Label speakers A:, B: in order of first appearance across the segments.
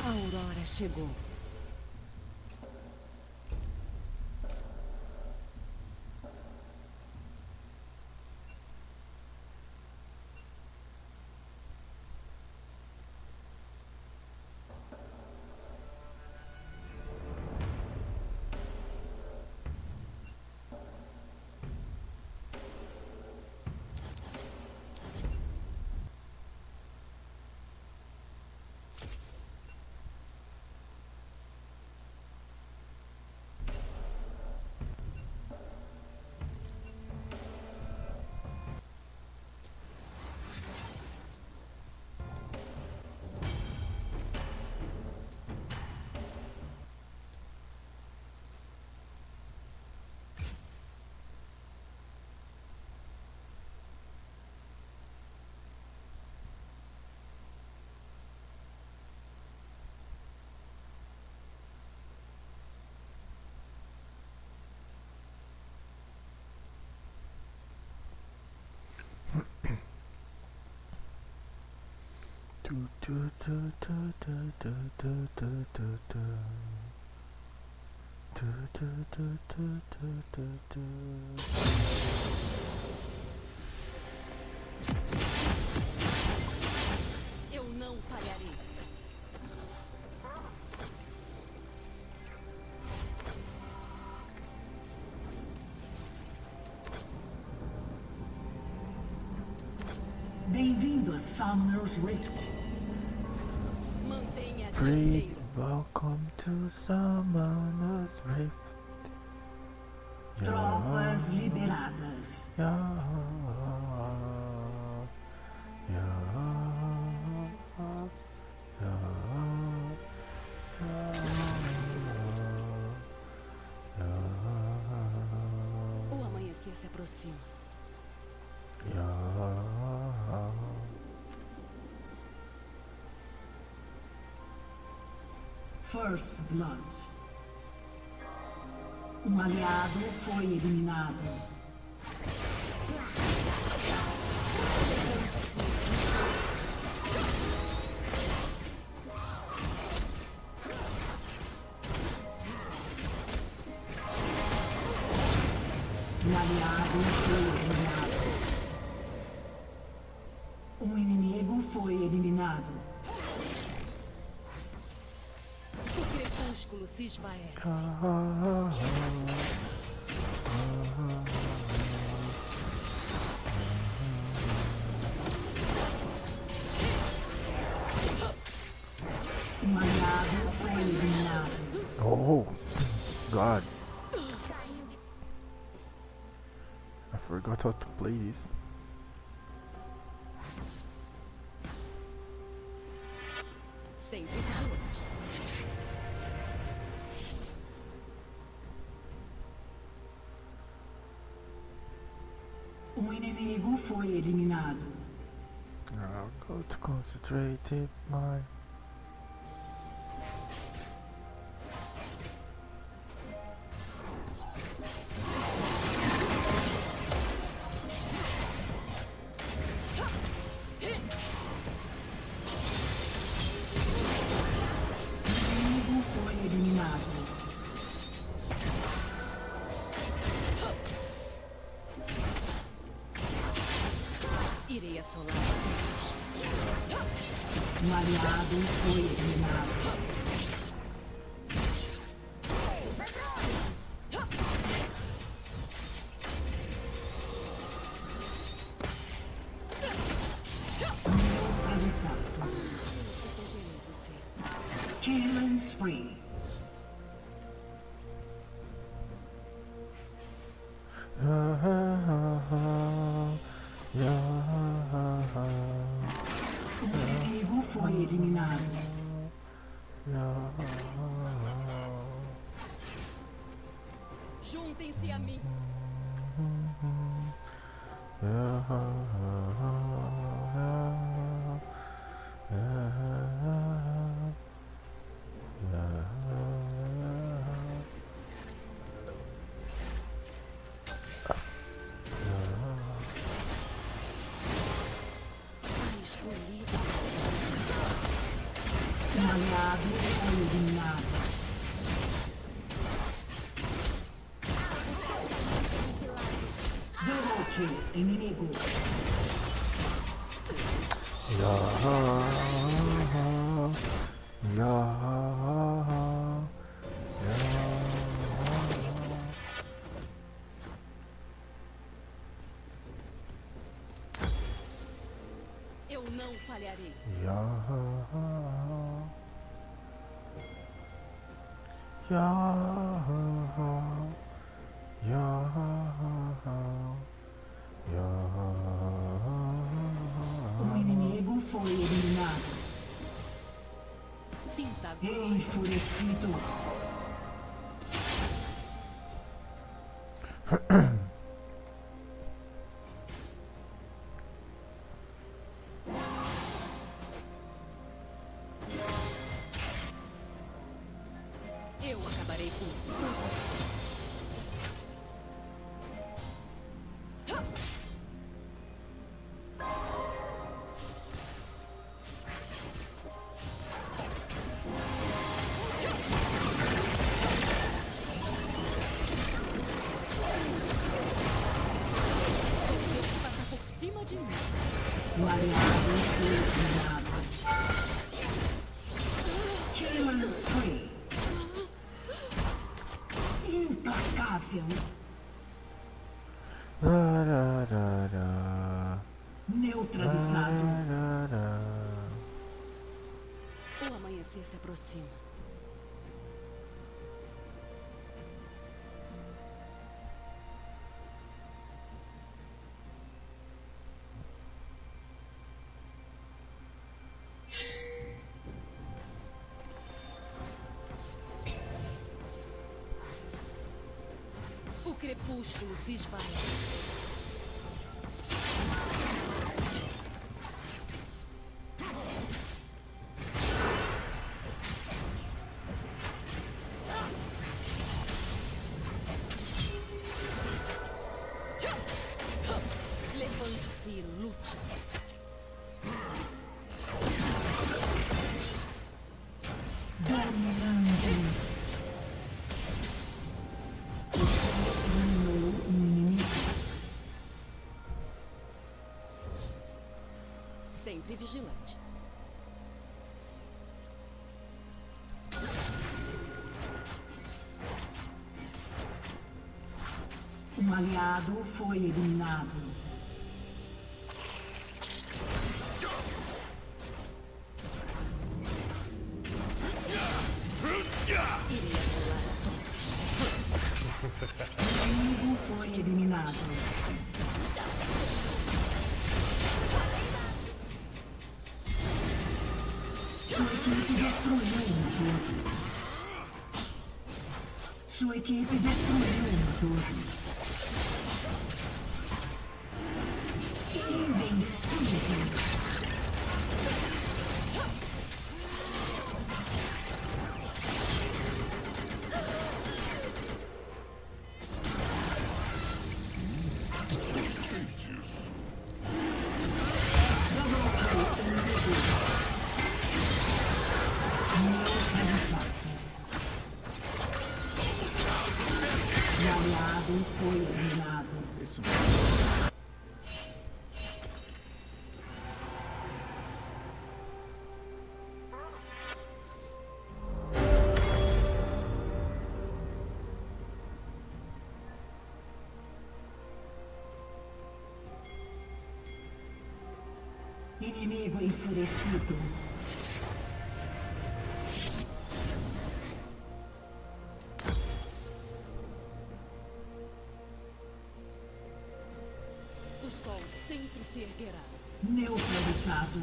A: A aurora chegou.
B: Eu não falharei.
C: Bem-vindo a Summoner's Rift.
B: Mantenha a
D: Free,
B: dianteira.
D: welcome to Summoner's Rift.
C: Tropas liberadas.
B: O amanhecer se aproxima.
C: First Blood. Um aliado foi eliminado. Um aliado foi eliminado. Um inimigo foi eliminado.
B: O crepúsculo se esvaece.
C: Um aliado foi eliminado.
D: Oh, God. I forgot how to play this.
B: Sempre vigilante.
C: Um inimigo foi eliminado.
D: I'll go to concentrated mind.
C: Inimigo foi eliminado.
B: Irei assolar.
C: Um aliado foi eliminado. spree. O inimigo foi eliminado.
B: Juntem-se a mim. A escolhida.
C: Um aliado foi eliminado. Double kill, inimigo.
B: Eu não falharei.
C: O inimigo foi eliminado.
B: Sinta a glória.
C: Enfurecido.
B: Eu acabarei com isso. Passa por cima de mim.
C: O aliado foi eliminado. Killing spree. Implacável. Neutralizado.
B: O amanhecer se aproxima. O crepúsculo se esvai. Levante-se e lute.
C: Dominante. Eliminou um inimigo.
B: Sempre vigilante.
C: Um aliado foi eliminado.
B: Irei assolar a todos.
C: O inimigo foi eliminado. Sua equipe destruiu uma torre. Sua equipe destruiu uma torre. Invencível. O aliado foi eliminado.
A: Isso
C: Inimigo enfurecido.
B: sol sempre se erguerá.
C: Neutralizado.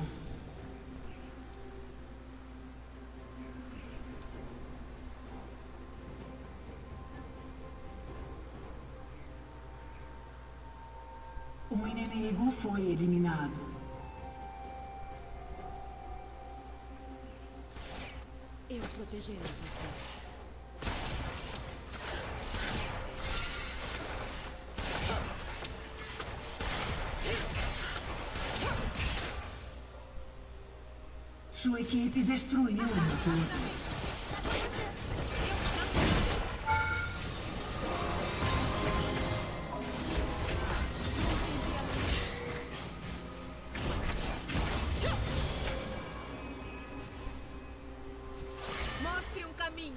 C: O inimigo foi eliminado.
B: Eu protegerei você.
C: Sua equipe destruiu o motor.
B: Mostre um caminho.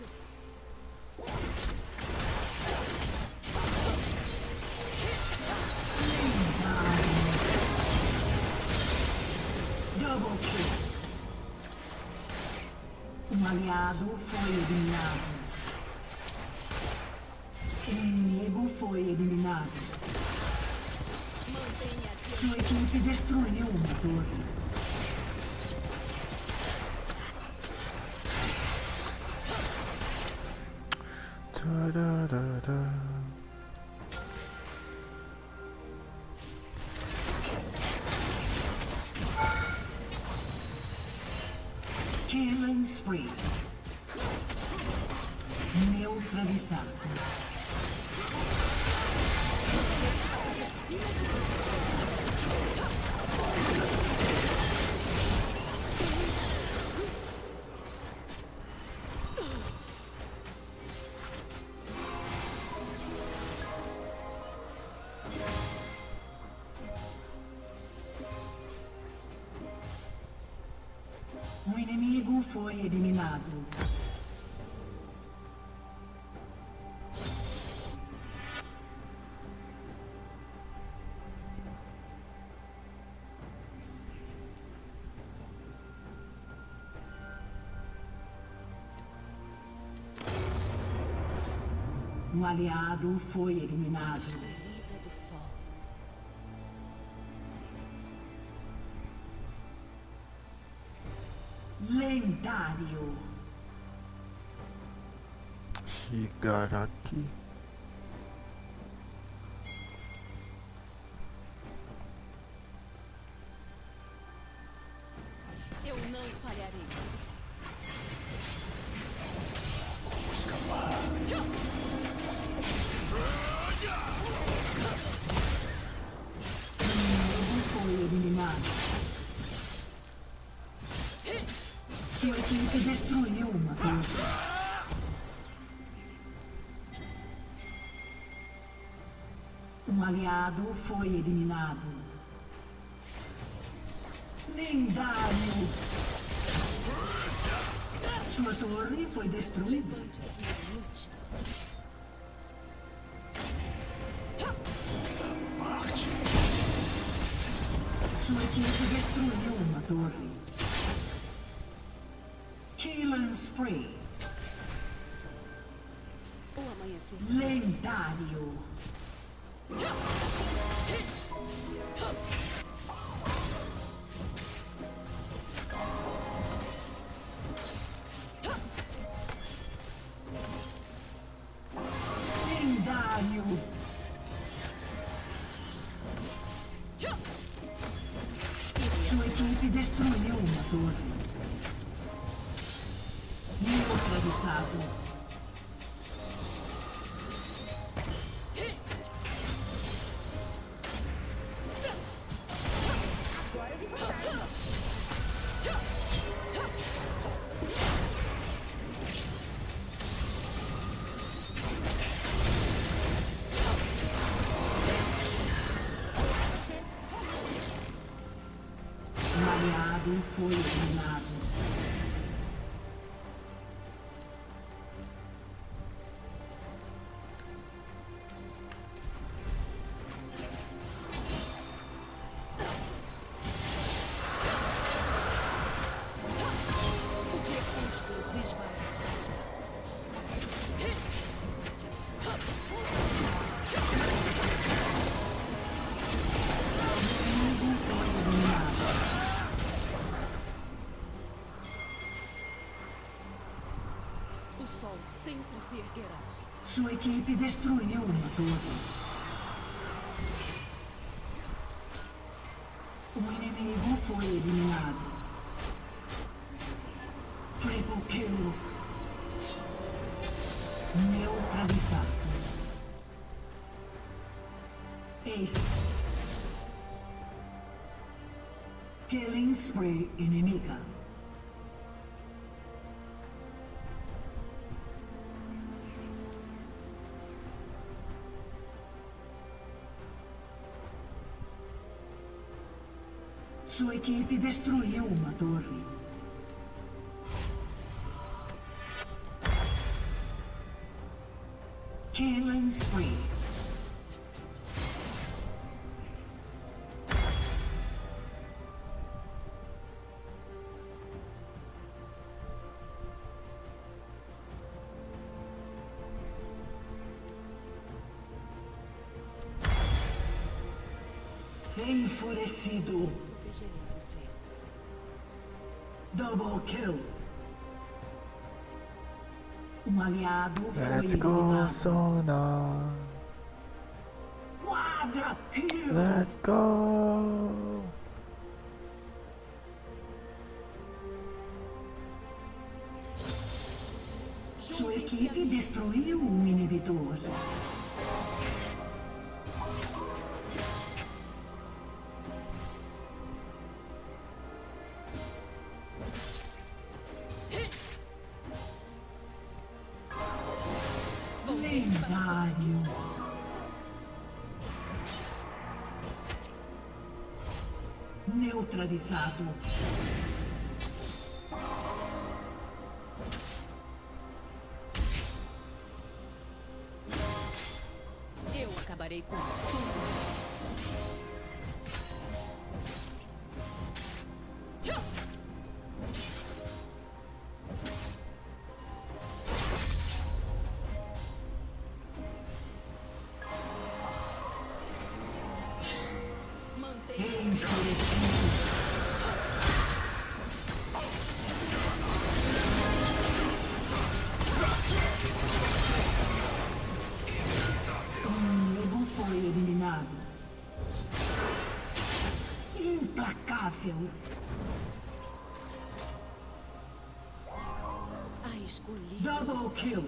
C: Double kill. Um aliado foi eliminado. Um inimigo foi eliminado.
B: Mantenha aqui.
C: Sua equipe destruiu o motor.
D: Ta-da-da-da.
C: Killing spree. Neutralizado. O inimigo foi eliminado. Um aliado foi eliminado.
B: Saída do sol.
C: Lendário.
D: Shigaraki.
B: Eu não falharei.
C: O inimigo foi eliminado. Sua equipe destruiu uma torre. Um aliado foi eliminado. Lendário! Sua torre foi destruída.
B: Levante-se e lute.
C: Sua equipe destruiu uma torre. Killing spree.
B: O amanhecer se
C: Lendário. Lendário. Sua equipe destruiu uma torre. Neutralizado. Um aliado foi eliminado.
B: o crepúsculo se esvai.
C: Sua equipe destruiu uma torre. O inimigo foi eliminado. Triple kill. Neutralizado. Estes. Killing spree inimiga. Sua equipe destruiu uma torre. Killing spree. Enfurecido.
B: Protegerei você.
C: Double kill. Um aliado foi
D: Let's go,
C: eliminado.
D: Sona.
C: Quadra kill.
D: Let's go.
C: Sua equipe destruiu um inibidor. Lendário. Neutralizado.
B: Eu acabarei com tudo. Mantenha
C: Enfurecido. Um inimigo foi eliminado. Implacável.
B: a escolher.
C: Double kill.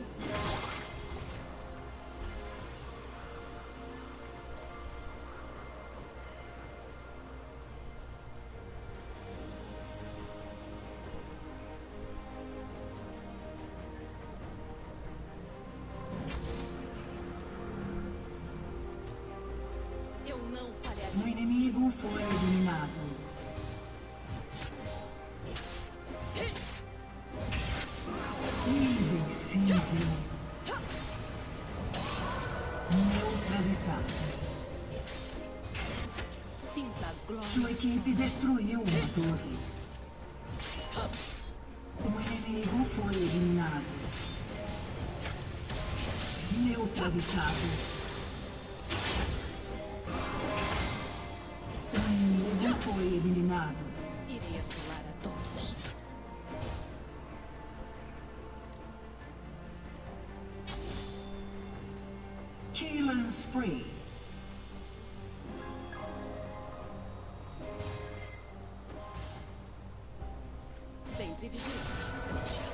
B: Eu não
C: O
B: falharia.
C: inimigo foi eliminado. Invencível. Neutralizado.
B: Sinta a glória.
C: Sua equipe destruiu uma torre. O inimigo foi eliminado. Neutralizado. O inimigo foi eliminado.
B: Irei assolar a todos.
C: Killing spree.
B: Sempre vigilante.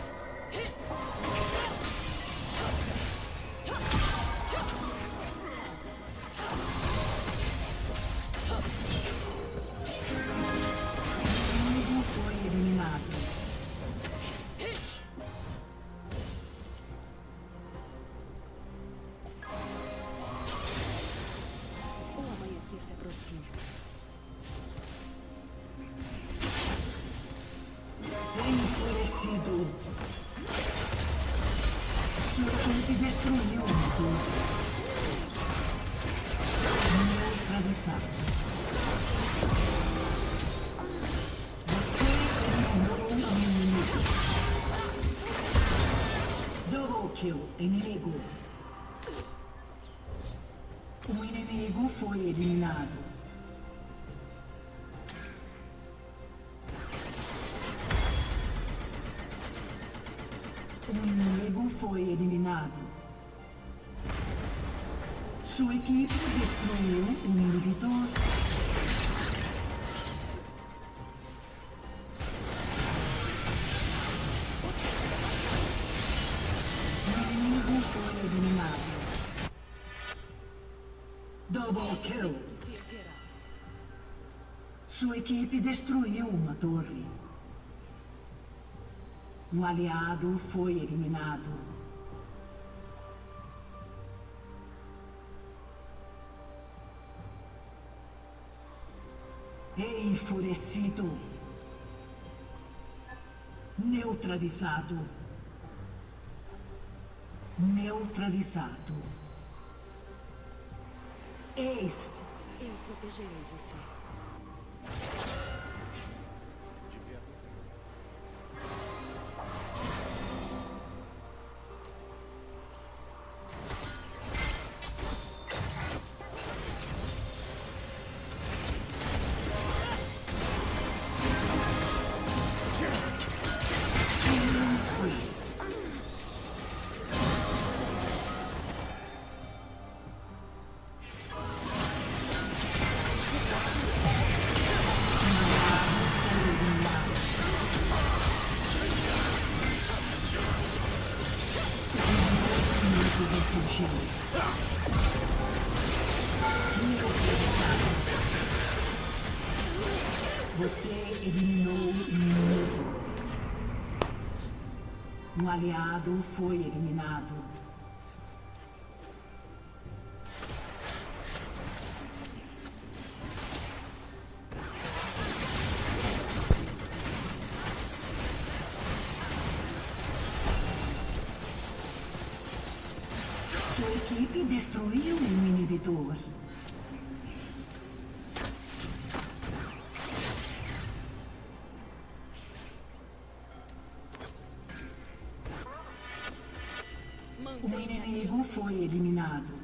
C: O inimigo foi eliminado.
B: O amanhecer se aproxima.
C: Enfurecido. Sua equipe destruiu uma torre. Neutralizado. Você eliminou um inimigo. Double kill, inimigo. O inimigo foi eliminado. O inimigo foi eliminado. Sua equipe destruiu um inibidor. O inimigo foi eliminado. Double kill.
B: Se erguerá.
C: Sua equipe destruiu uma torre. Um aliado foi eliminado. Enfurecido. Neutralizado. Neutralizado. Este.
B: Eu protegerei você.
C: Você eliminou o inimigo. Um aliado foi eliminado. Sua equipe destruiu um inibidor. O inimigo foi eliminado.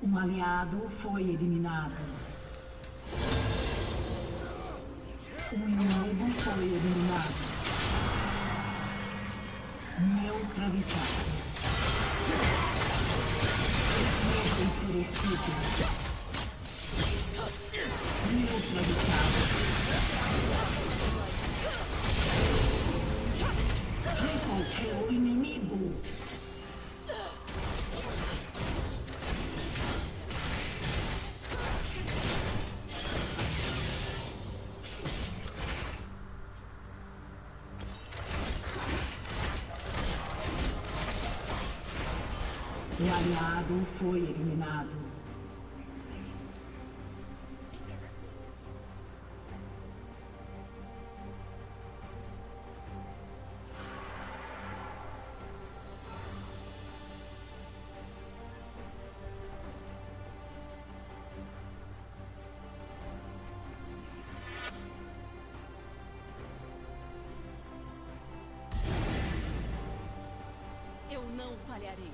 C: Um aliado foi eliminado. Um inimigo foi eliminado. Neutralizado. Enfurecido. Neutralizado. Triple kill inimigo. O aliado foi eliminado.
B: Eu não falharei.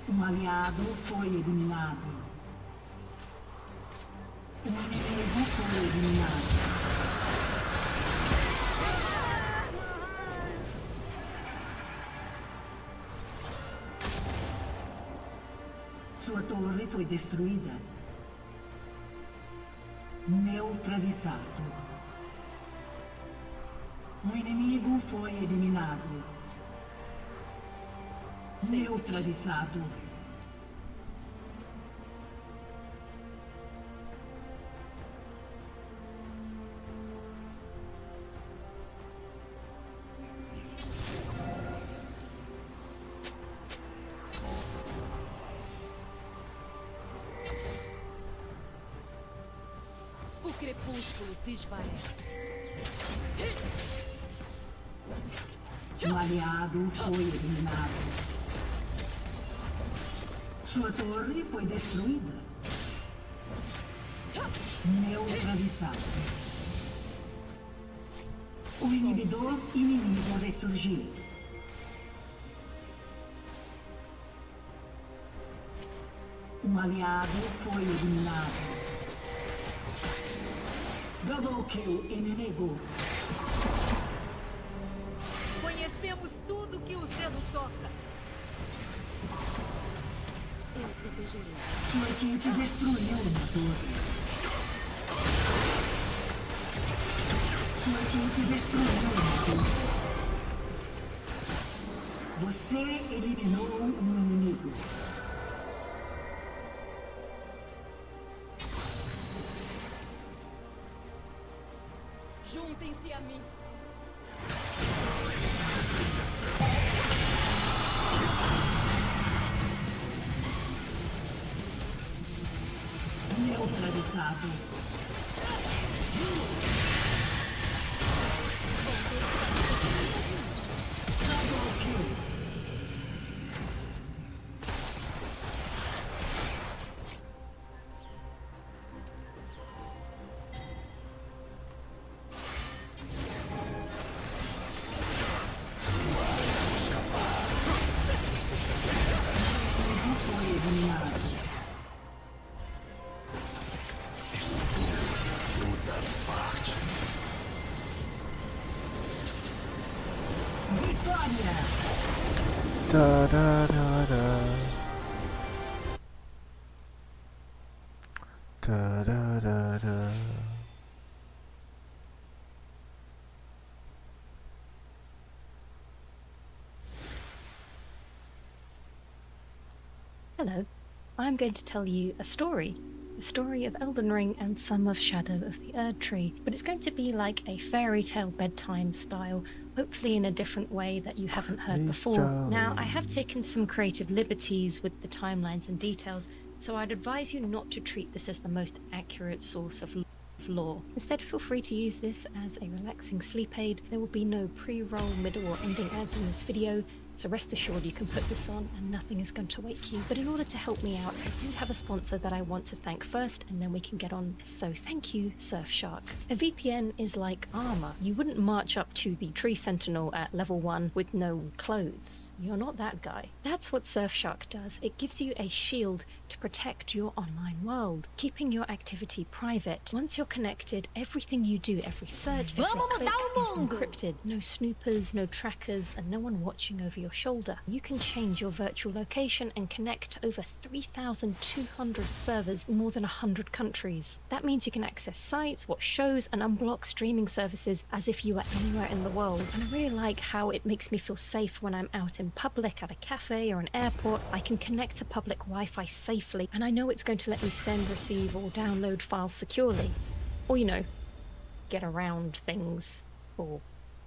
C: Um aliado foi eliminado. Um inimigo foi eliminado. Sua torre foi destruída. Neutralizado. Um inimigo foi eliminado. Neutralizado.
B: O crepúsculo se esvarece.
C: Um aliado foi eliminado. Sua torre foi destruída. Neutralizado. O inibidor inimigo ressurgiu. Um aliado foi eliminado. Double kill inimigo.
A: Conhecemos tudo que o Zeno toca.
B: Eu protegerei.
C: Sua equipe destruiu uma torre. Sua equipe destruiu uma torre. Você eliminou um inimigo.
B: Juntem-se a mim.
C: Neutralizado. Double kill. Foi eliminado. Vitória!
D: Da da da da. Da da da da.
E: Hello, I'm going to tell you a story. The story of Elden Ring and some of Shadow of the Erd Tree. But it's going to be like a fairy tale bedtime style, hopefully in a different way that you haven't heard
D: Please,
E: before.
D: darling.
E: Now, I have taken some creative liberties with the timelines and details, so I'd advise you not to treat this as the most accurate source of lore. Instead, feel free to use this as a relaxing sleep aid. There will be no pre-roll, middle or ending ads in this video, so rest assured you can put this on and nothing is going to wake you. But in order to help me out, I do have a sponsor that I want to thank first, and then we can get on this. So thank you, Surfshark. A VPN is like armor. You wouldn't march up to the tree sentinel at level 1 with no clothes. You're not that guy. That's what Surfshark does. It gives you a shield to protect your online world, keeping your activity private. Once you're connected, everything you do, every search, every click is encrypted. No snoopers, no trackers, and no one watching over your shoulder. You can change your virtual location and connect to over 3,200 servers in more than 100 countries. That means you can access sites, watch shows, and unblock streaming services as if you were anywhere in the world. And I really like how it makes me feel safe when I'm out in public, at a cafe or an airport. I can connect to public Wi-Fi safely, and I know it's going to let me send, receive, or download files securely. Or, you know, get around things for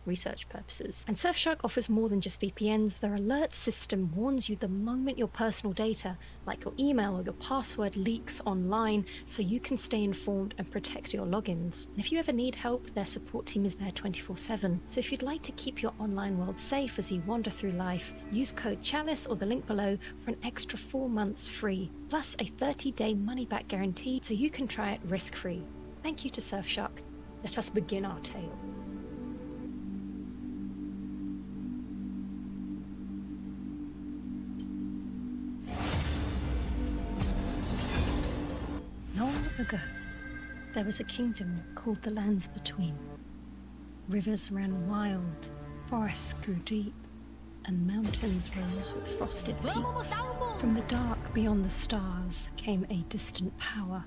E: research purposes. And Surfshark offers more than just VPNs. Their alert system warns you the moment your personal data, like your email or your password, leaks online, so you can stay informed and protect your logins. And if you ever need help, their support team is there 24/7. So if you'd like to keep your online world safe as you wander through life, use code CHALICE or the link below for an extra 4 months free, plus a 30-day money-back guarantee so you can try it risk-free. Thank you to Surfshark. Let us begin our tale. Long ago, there was a kingdom called the Lands Between. Rivers ran wild, forests grew deep, and mountains rose with frosted peaks. From the dark beyond the stars came a distant power,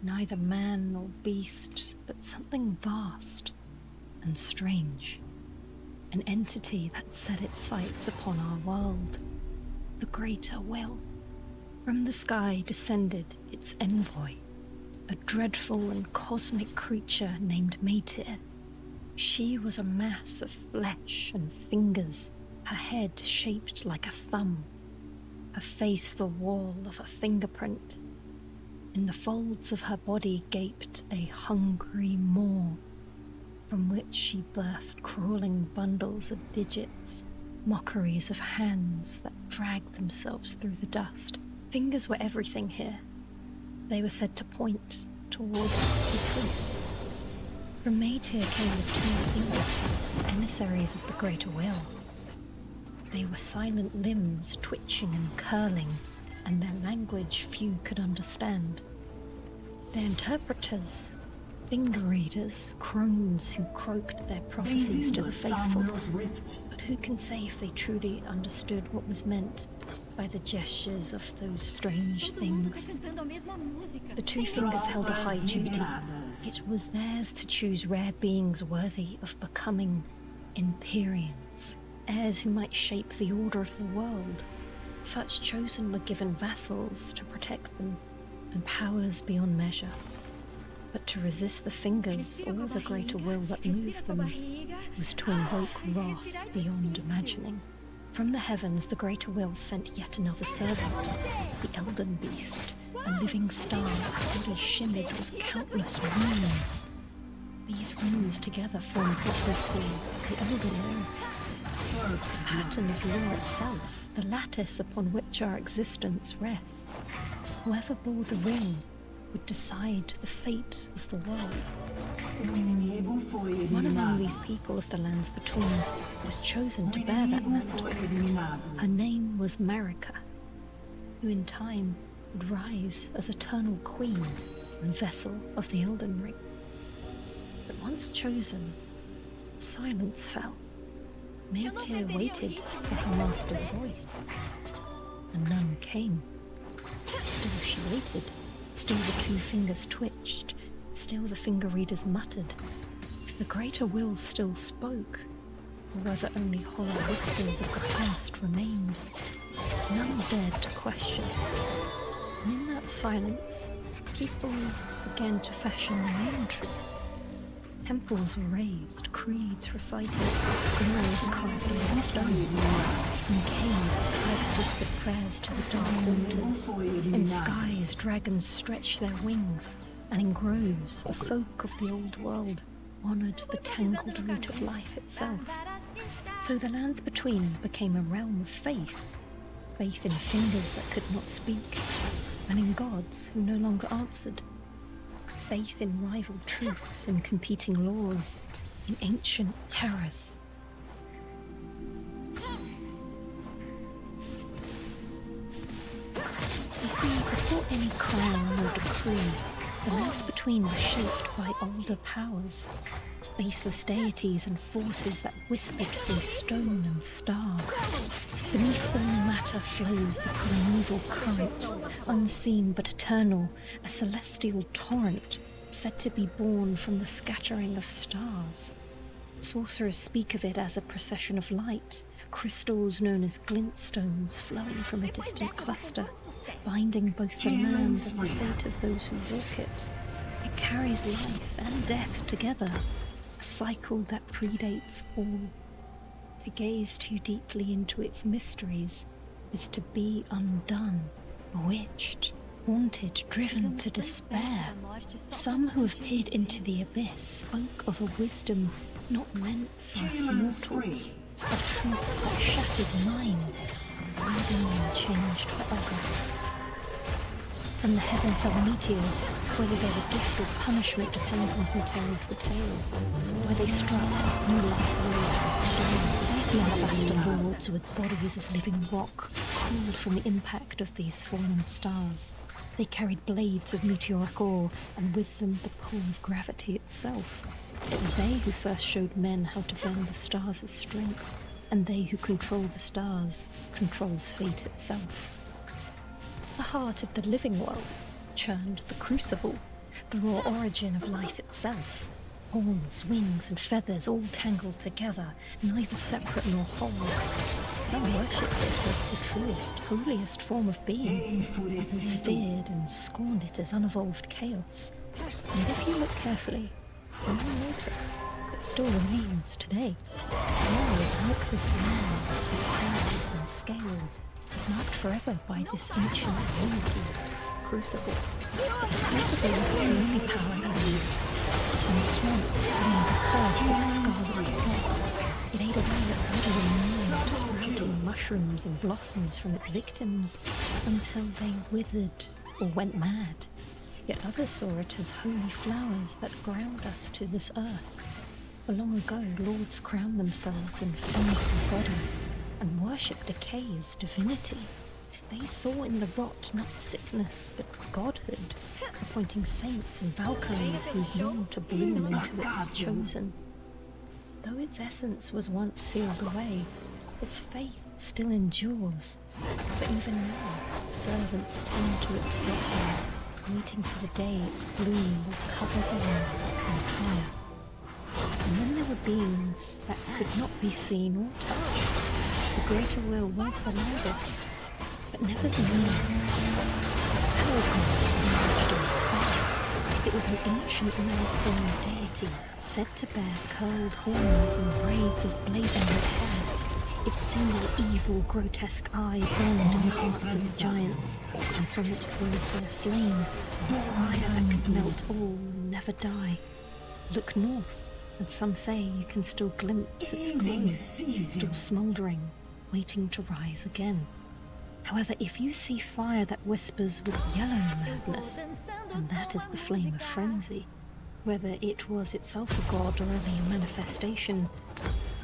E: neither man nor beast, but something vast and strange. An entity that set its sights upon our world, the Greater Will. From the sky descended its envoy, a dreadful and cosmic creature named Maneiro. She was a mass of flesh and fingers, her head shaped like a thumb, her face the wall of a fingerprint. In the folds of her body gaped a hungry maw, from which she birthed crawling bundles of digits, mockeries of hands that dragged themselves through the dust. Fingers were everything here. They were said to point towards the truth. From Maneiro came the two fingers, emissaries of the greater will. They were silent limbs twitching and curling, and their language few could understand. Their interpreters, finger readers, crones who croaked their prophecies to the faithful. But who can say if they truly understood what was meant by the gestures of those strange things? The two fingers held a high duty. It was theirs to choose rare beings worthy of becoming Empyreans, heirs who might shape the order of the world. Such chosen were given vassals to protect them, and powers beyond measure. But to resist the fingers or the greater will that moved them was to invoke wrath beyond imagining. From the heavens, the greater will sent yet another servant, the Elden Beast, a living star fully shimmered with countless runes. These runes together formed what was the Elden Ring, the pattern of law itself, the lattice upon which our existence rests. Whoever bore the ring would decide the fate of the world. One among these people of the lands between was chosen to bear that mantle. Her name was Marika, who in time would rise as eternal queen and vessel of the Elden Ring. But once chosen, silence fell. Maneiro waited for her master's voice, and none came. Still she waited. Still the two fingers twitched. Still the finger readers muttered. If the greater will still spoke, or whether only hollow whispers of the past remained, none dared to question. And in that silence, people began to fashion their own truth. Temples were raised, creeds recited, graves carved in stone. In caves, tribes whispered prayers to the dark waters. In skies, dragons stretched their wings. And in groves, the folk of the old world honoured the tangled root of life itself. So the lands between became a realm of faith. Faith in fingers that could not speak, and in gods who no longer answered. Faith in rival truths and competing laws, in ancient terrors. You see, before any crown or decree, the lands between were shaped by older powers, faceless deities and forces that whispered through stone and star. Beneath all matter flows the primeval current, unseen but eternal, a celestial torrent, said to be born from the scattering of stars. Sorcerers speak of it as a procession of light, crystals known as glintstones flowing from a distant cluster, binding both the land and the fate of those who walk it. It carries life and death together, a cycle that predates all. To gaze too deeply into its mysteries is to be undone, bewitched, haunted, driven to despair. Some who have peered into the abyss spoke of a wisdom not meant for us mortals, of truths that shattered minds, leaving them changed forever. From the heaven fell meteors, whether they're a gift or punishment depends on who tells the tale. Where they struck, new life rose from stone. The alabaster lords with bodies of living rock cooled from the impact of these fallen stars. They carried blades of meteoric ore, and with them the pull of gravity itself. It was they who first showed men how to bend the stars' strength, and they who control the stars controls fate itself. The heart of the living world churned the crucible, the raw origin of life itself. Horns, wings, and feathers all tangled together, neither separate nor whole. Some worshipped it as the truest, holiest form of being. Others feared and scorned it as unevolved chaos. And if you look carefully, you will notice it still remains today. Walls walk this land with crowns and scales, marked forever by this ancient unity, crucible. The crucible was the only power that lived. And swamps bring the curse of scarlet rot. It ate away at bloody mind, sprouting mushrooms and blossoms from its victims until they withered or went mad. Yet others saw it as holy flowers that ground us to this earth. For long ago, lords crowned themselves in faithful bodies and worshipped decay as divinity. They saw in the rot not sickness, but godhood, appointing saints and Valkyries who longed to bloom into its chosen. Though its essence was once sealed away, its faith still endures. But even now, servants tend to its blossoms, waiting for the day its bloom will cover the world entire. And then there were beings that could not be seen or touched. The greater will was the loudest, but never the meanest. It was an ancient male-formed deity, said to bear curled horns and braids of blazing red hair. Its single evil, grotesque eye burned in the hearts of the giants, and from it rose their flame, a fire that could melt all and never die. Look north, and some say you can still glimpse its glow, still smouldering, waiting to rise again. However, if you see fire that whispers with yellow madness, then that is the flame of frenzy. Whether it was itself a god or only a manifestation,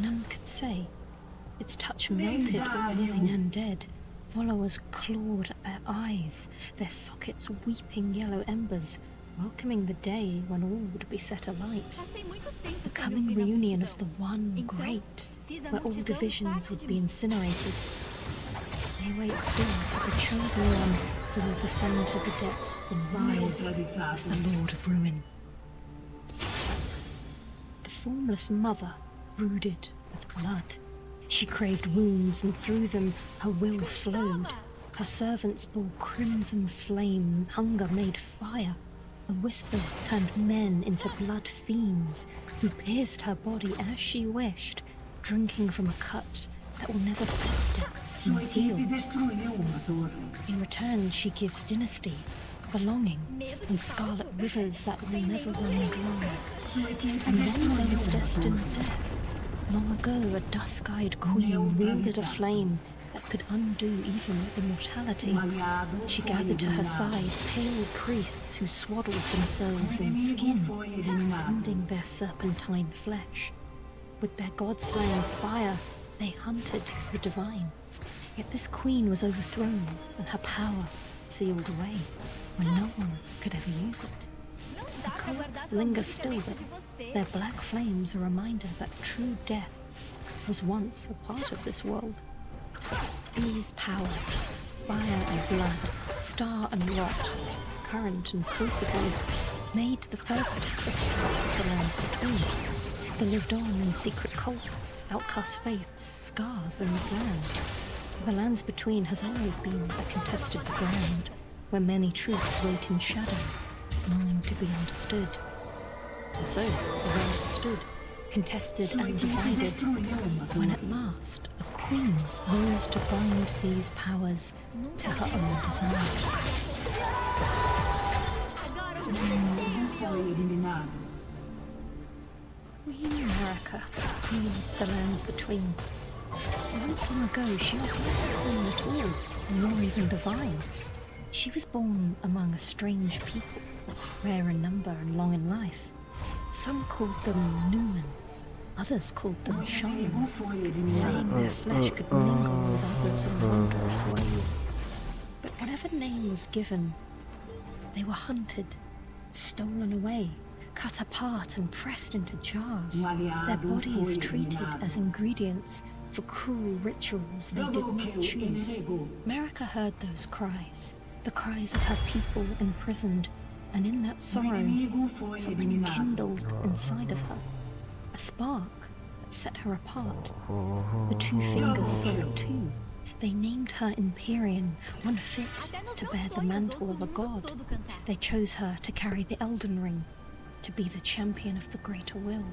E: none could say. Its touch melted the living and dead. Followers clawed at their eyes, their sockets weeping yellow embers, welcoming the day when all would be set alight. The coming reunion of the one great, where all divisions would be incinerated. They wait still for the chosen one who will descend to the depth and rise as the Lord of Ruin. The formless mother brooded with blood. She craved wounds, and through them her will flowed. Her servants bore crimson flame, hunger made fire. The whispers turned men into blood fiends, who pierced her body as she wished, drinking from a cut that will never fester and heal. In return, she gives dynasty, belonging, and scarlet rivers that will never run dry. And then there was destined death. Long ago, a dusk-eyed queen wielded a flame that could undo even immortality. She gathered to her side pale priests who swaddled themselves in skin, fending their serpentine flesh. With their god-slaying fire, they hunted the divine. Yet this queen was overthrown, and her power sealed away, when no one could ever use it. The cult lingers still, but their black flames a reminder that true death was once a part of this world. These powers, fire and blood, star and rot, current and crucible, made the first crystal of the lands between. They lived on in secret cults, outcast faiths, scars in this land. The lands between has always been a contested ground, where many truths wait in shadow, longing to be understood. And so, the world stood, contested and divided, when at last a queen rose to bind these powers to her own desire. Queen America ruled the lands between. Once long ago, she was not a queen at all, nor even divine. She was born among a strange people, rare in number and long in life. Some called them Newman, others called them shamans, saying their flesh could mingle with others in wondrous ways. But whatever name was given, they were hunted, stolen away, cut apart and pressed into jars, their bodies treated as ingredients for cruel rituals they did not choose. America heard those cries, the cries of her people imprisoned, and in that sorrow, something kindled inside of her, a spark that set her apart. The two fingers saw it too. They named her Empyrean, one fit to bear the mantle of a god. They chose her to carry the Elden Ring, to be the champion of the greater will.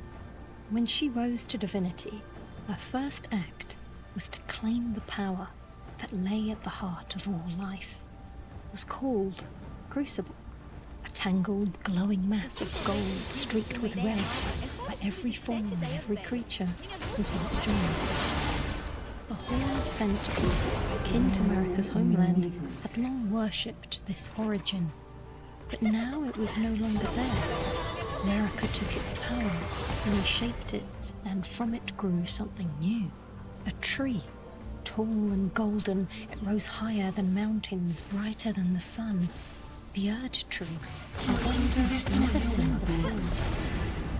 E: When she rose to divinity, her first act was to claim the power that lay at the heart of all life. It was called Crucible, a tangled, glowing mass of gold streaked with red, where every form and every creature was once joined. The horn-sent people, kin to America's homeland, had long worshipped this origin. But now it was no longer there. America took its power, reshaped it, and from it grew something new. A tree. Tall and golden, it rose higher than mountains, brighter than the sun. The Erd tree, a wonder never seen before.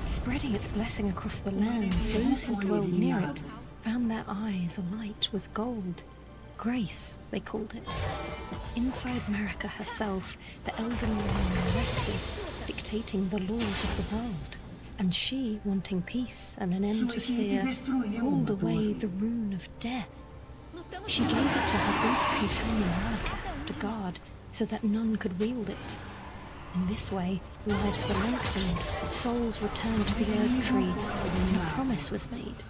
E: Spreading its blessing across the land, those who dwelled near it found their eyes alight with gold. Grace, they called it. Inside Marika herself, the Elden Ring rested, dictating the laws of the world. And she, wanting peace and an end to fear, pulled away the rune of death. She gave it to her beast companion Marika to guard, so that none could wield it. In this way, lives were lengthened, souls returned to the Erd tree, and a promise was made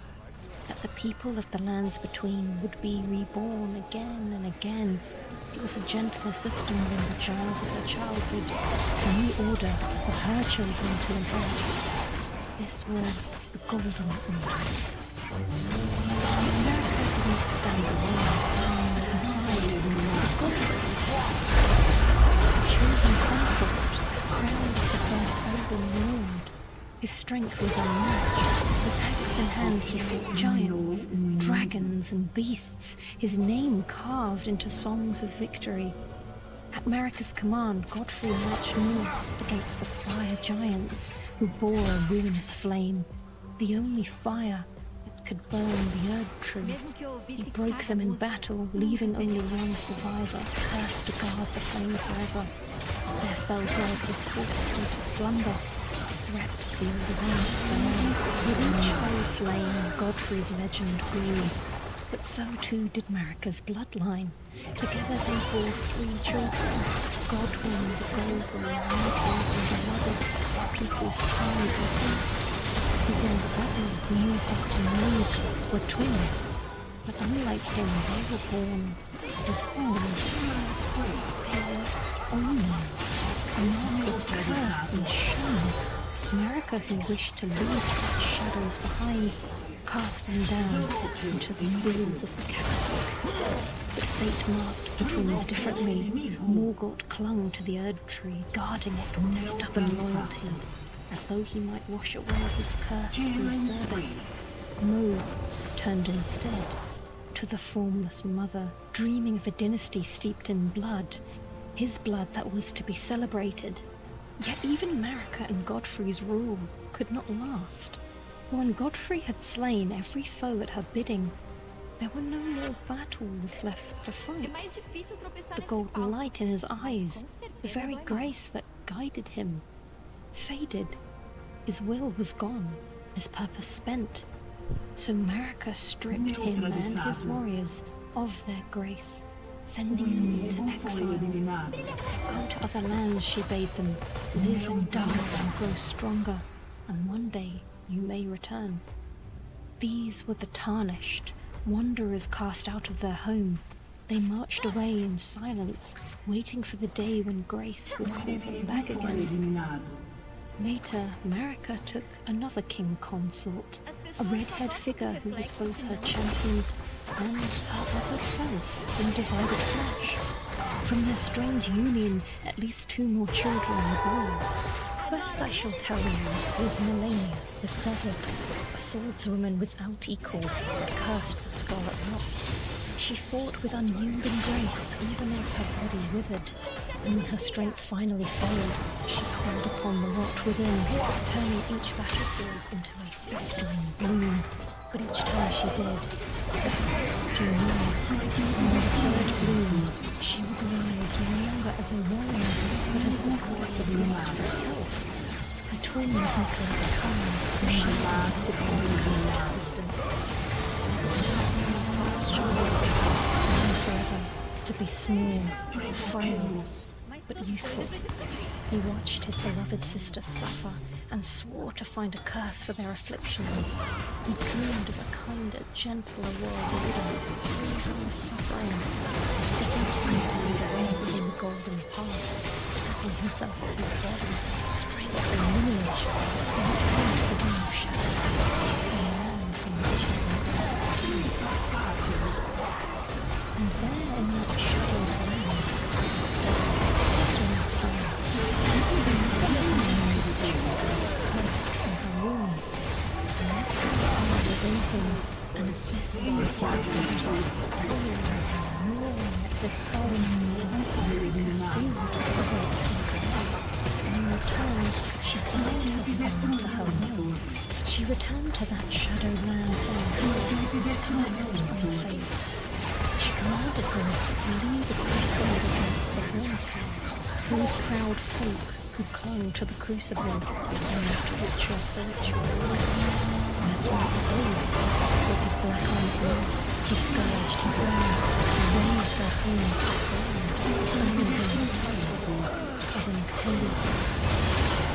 E: that the people of the lands between would be reborn again and again. It was a gentler system than the jars of her childhood, a new order for her children to inherit. This was the Golden Order. America didn't stand alone. At her side was Godfrey, the chosen consort, crowned as the first Elven Lord. His strength was unmatched. With axe in hand he fought giants, dragons and beasts, his name carved into songs of victory. At Marika's command, Godfrey marched north against the fire giants, who bore a ruinous flame, the only fire that could burn the Erd tree. He broke them in battle, leaving only one survivor, cursed to guard the flame forever. Their fell god was forced into slumber, his threat sealed the end of the land. With each foe slain, Godfrey's legend grew, but so too did Marika's bloodline. Together they bore 3 children, Godwin the Golden, Michael the Beloved, people's pride and hope. His younger brothers, Newhart and Maid, were twins, but unlike him they were born with horns. They were omens, a mark of curse and shame. Marika, who wished to leave such shadows behind, cast them down into the seals of the capital. But fate marked the twins differently. Morgort clung to the Erd tree, guarding it with stubborn loyalty, as though he might wash away his curse through service. Mo turned instead to the formless mother, dreaming of a dynasty steeped in blood, his blood that was to be celebrated. Yet even Marika and Godfrey's rule could not last. When Godfrey had slain every foe at her bidding, there were no more battles left to fight. The golden light in his eyes, the very grace that guided him, faded. His will was gone, his purpose spent. So Marika stripped him and his warriors of their grace, sending them into exile. Go to other lands, she bade them, live and die and grow stronger, and one day you may return. These were the tarnished, wanderers cast out of their home. They marched away in silence, waiting for the day when grace would call them back again. Later, Marika took another king consort, a red-haired figure who was both her champion and her other self in divided flesh. From their strange union, at least 2 more children were born. First I shall tell you was Melania, the Severed, a swordswoman without equal, but cursed with scarlet rot. She fought with unyielding grace, even as her body withered. And when her strength finally failed, she called upon the rot within, turning each battlefield into a festering bloom. But each time she did, drew near, and with the third bloom, she would rise no longer as a warrior, but as the goddess of light herself. Her twin was Nicola the Kind, so she was existence. Forever, to be small, frail, but youthful. He watched his beloved sister suffer and swore to find a curse for their afflictions. He dreamed of a kinder, gentler world order, free from the suffering. He continued to lead away within the golden path, strapping himself with his body, strength and lineage, and returned to the realm of shadow, chasing man from vision and there in that shadowed land, there was a silence. this soul, Marika sealed the great secret. In return, she bound herself to her will. She returned to that shadowland and faith. She commanded them to lead a crusade against the Hornside, those proud folk who clung to the crucible and the torturous ritual. Mesmer obeyed with his black iron, he scourged and burned, and raised their hands to flame, claiming them of an impending.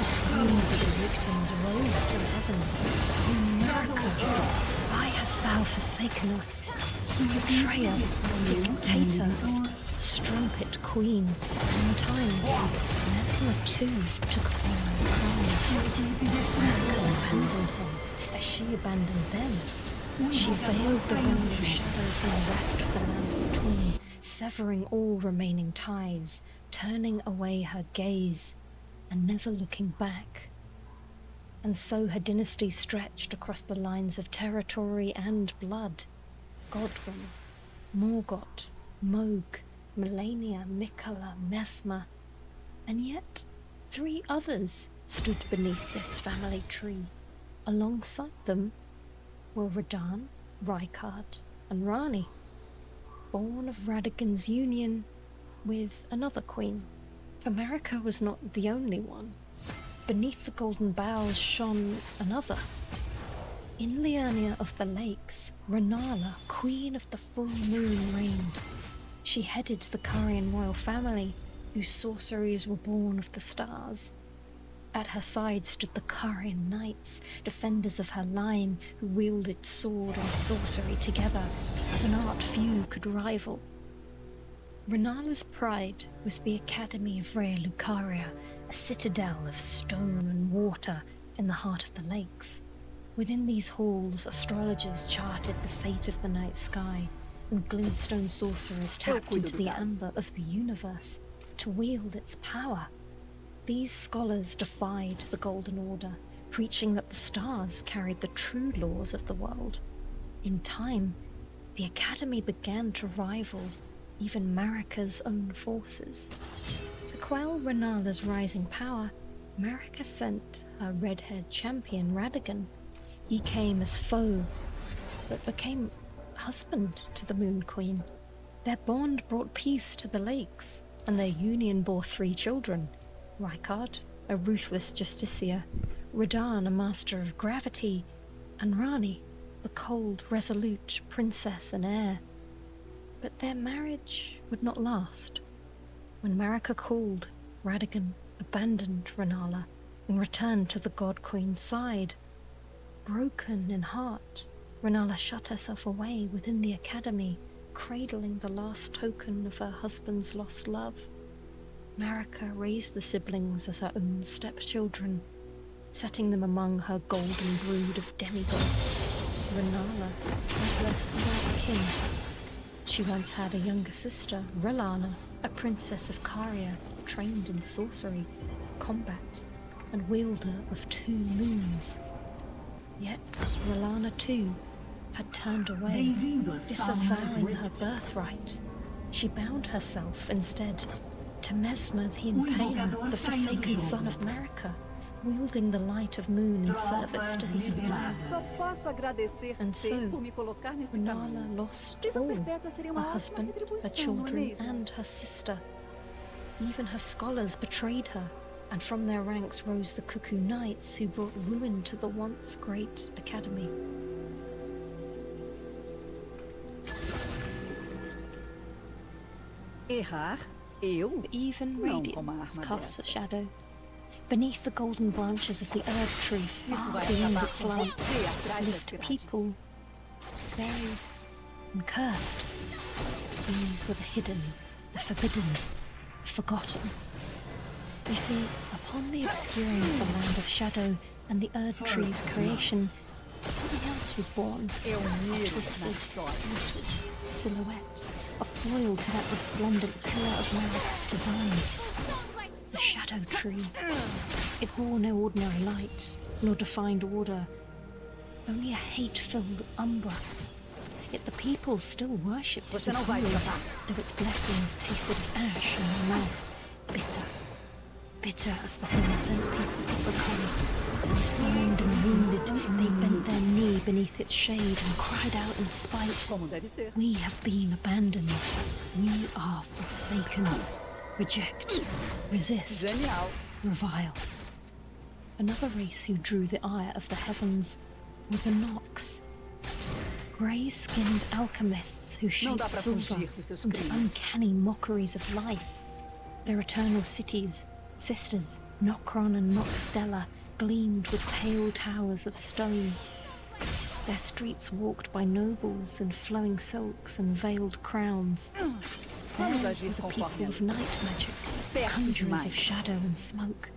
E: The screams of the victims rose to the heavens. America, why hast thou forsaken us? Betrayer, dictator, strumpet queen. In time, Mesmer too took upon the crown. America abandoned him as she abandoned them. She veiled the realm of shadow from the rest of the lands between, severing all remaining ties, turning away her gaze, and never looking back. And so her dynasty stretched across the lines of territory and blood. Godwin, Morgoth, Moog, Melania, Mikola, Mesmer, and yet 3 others stood beneath this family tree. Alongside them were Radahn, Rykard, and Rani, born of Radagon's union with another queen. America was not the only one. Beneath the golden boughs shone another. In Liurnia of the Lakes, Renala, queen of the full moon, reigned. She headed the Carian royal family, whose sorceries were born of the stars. At her side stood the Carian knights, defenders of her line, who wielded sword and sorcery together, as an art few could rival. Renala's pride was the Academy of Rhea Lucaria, a citadel of stone and water in the heart of the lakes. Within these halls, astrologers charted the fate of the night sky, and glintstone sorcerers tapped into the amber of the universe to wield its power. These scholars defied the Golden Order, preaching that the stars carried the true laws of the world. In time, the Academy began to rival even Marika's own forces. To quell Renala's rising power, Marika sent her red-haired champion Radagon. He came as foe, but became husband to the Moon Queen. Their bond brought peace to the lakes, and their union bore 3 children: Rykard, a ruthless justiciar, Radahn, a master of gravity, and Rani, the cold, resolute princess and heir. But their marriage would not last. When Marika called, Radagon abandoned Renala and returned to the God Queen's side. Broken in heart, Renala shut herself away within the Academy, cradling the last token of her husband's lost love. Marika raised the siblings as her own stepchildren, setting them among her golden brood of demigods. Renala was left without a king. She once had a younger sister, Relana, a princess of Caria, trained in sorcery, combat, and wielder of 2 moons. Yet Relana too had turned away, disavowing her birthright. She bound herself instead to Mesmer the Impaler, the forsaken son of Marika, wielding the light of moon in service to his will. And so, Renala lost all: her husband, her children, and her sister. Even her scholars betrayed her, and from their ranks rose the Cuckoo Knights, who brought ruin to the once great Academy. Even radiance casts a shadow. Beneath the golden branches of the Erd Tree, far beyond its light, lived people, buried and cursed. These were the hidden, the forbidden, the forgotten. You see, upon the obscuring of the land of shadow and the Erd Tree's creation, something else was born. A twisted, rooted silhouette, a foil to that resplendent pillar of Marika's design. The Shadow Tree. It bore no ordinary light, nor defined order, only a hate-filled umbra. Yet the people still worshipped it
A: Você
E: as
A: não vai
E: holy,
A: escapar.
E: though its blessings tasted of ash in their mouth, bitter. Bitter as the horn sent people to become. Spurned and wounded, they bent their knee beneath its shade and cried out in spite.
A: Como deve ser.
E: We have been abandoned. We are forsaken. Reject. Resist.
A: Genial.
E: Revile. Another race who drew the ire of the heavens were the Nox. Grey-skinned alchemists who
A: Não
E: shaped
A: dá pra
E: silver
A: fugir dos seus
E: into
A: crimes.
E: uncanny mockeries of life. Their eternal cities, sisters, Nokron and Noxstella, gleamed with pale towers of stone. Their streets walked by nobles in flowing silks and veiled crowns.
A: Vamos
E: Theirs
A: agir
E: was a
A: conforme
E: people of night magic,
A: Perto
E: conjurers of
A: demais.
E: shadow and smoke.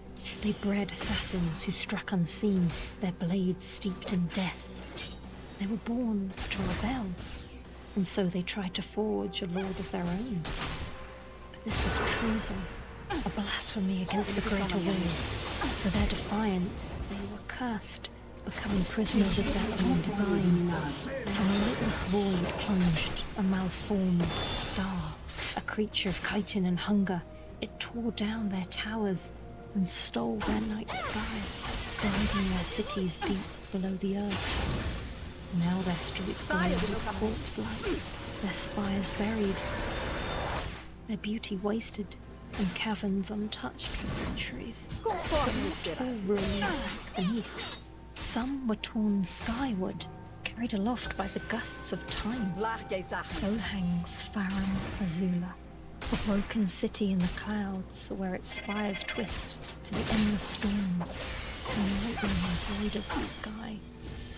E: They bred assassins who struck unseen, their blades steeped in death. They were born to rebel, and so they tried to forge a lord of their own. But this was treason, a blasphemy against the greater will. For their defiance, they were cursed, becoming prisoners of their own design. From a lightless void plunged a malformed star, a creature of chitin and hunger. It tore down their towers and stole their night sky, driving their cities deep below the earth. Now their streets glowed with corpse light, their spires buried, their beauty wasted, and caverns untouched for centuries.
A: Conforme o esperado.
E: All ruins sank beneath. Some were torn skyward, carried aloft by the gusts of time.
A: Largue as armas.
E: So hangs Farum Azula, a broken city in the clouds where its spires twist to the endless storms and lightning embroiders the sky.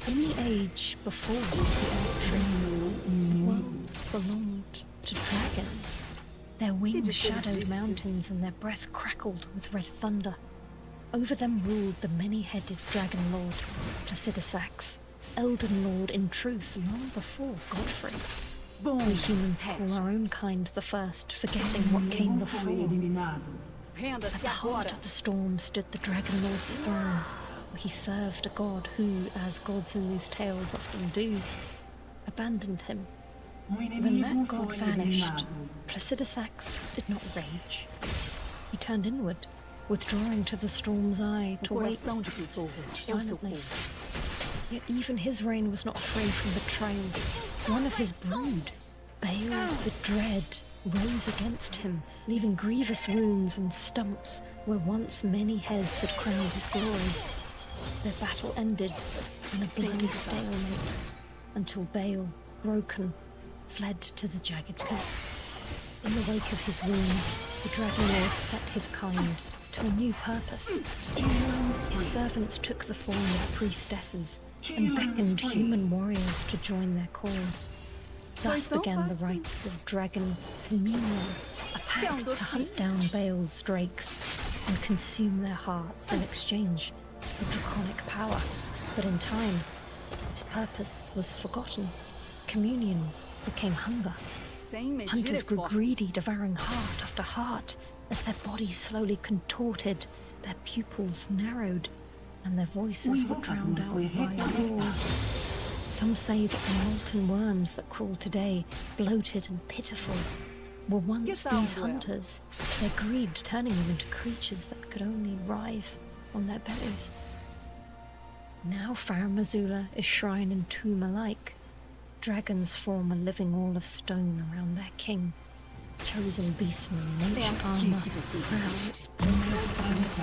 E: In the age before the Earth Tree, the world belonged to dragons. Their wings shadowed mountains and their breath crackled with red thunder. Over them ruled the many-headed dragon lord, Placidusax, Elden Lord in truth long before Godfrey. We humans call our own kind the first, forgetting what came
C: Foi
E: before.
C: eliminado.
E: At
A: Renda-se
E: the heart
A: agora.
E: of the storm stood the Dragon Lord's throne, where he served a god who, as gods in these tales often do, abandoned him. When
C: Inimigo
E: that god
C: foi
E: vanished,
C: eliminado.
E: Placidusax did not rage. He turned inward, withdrawing to the storm's eye
A: O
E: to wait
A: coração de Piltover é o seu
E: silently.
A: povo.
E: Yet even his reign was not free from betrayal. One of his brood, Bale the Dread, rose against him, leaving grievous wounds and stumps where once many heads had crowned his glory. Their battle ended in a bloody stalemate, until Bale, broken, fled to the jagged pit. In the wake of his wounds, the Dragon Lord set his kind to a new purpose. His servants took the form of priestesses and beckoned human warriors to join their cause. Thus began the rites of dragon communion, a pact to hunt down Bale's drakes and consume their hearts in exchange for draconic power. But in time, this purpose was forgotten. Communion became hunger.
A: Sem medir
E: Hunters grew
A: esforços.
E: greedy, devouring heart after heart. As their bodies slowly contorted, their pupils narrowed, and their voices were drowned out by roars. Some say that the molten worms that crawl today, bloated and pitiful, were once these hunters, their greed turning them into creatures that could only writhe on their bellies. Now Farum Azula is shrine and tomb alike. Dragons form a living wall of stone around their king. Chosen beastmen in ancient armor crown its brimless spires,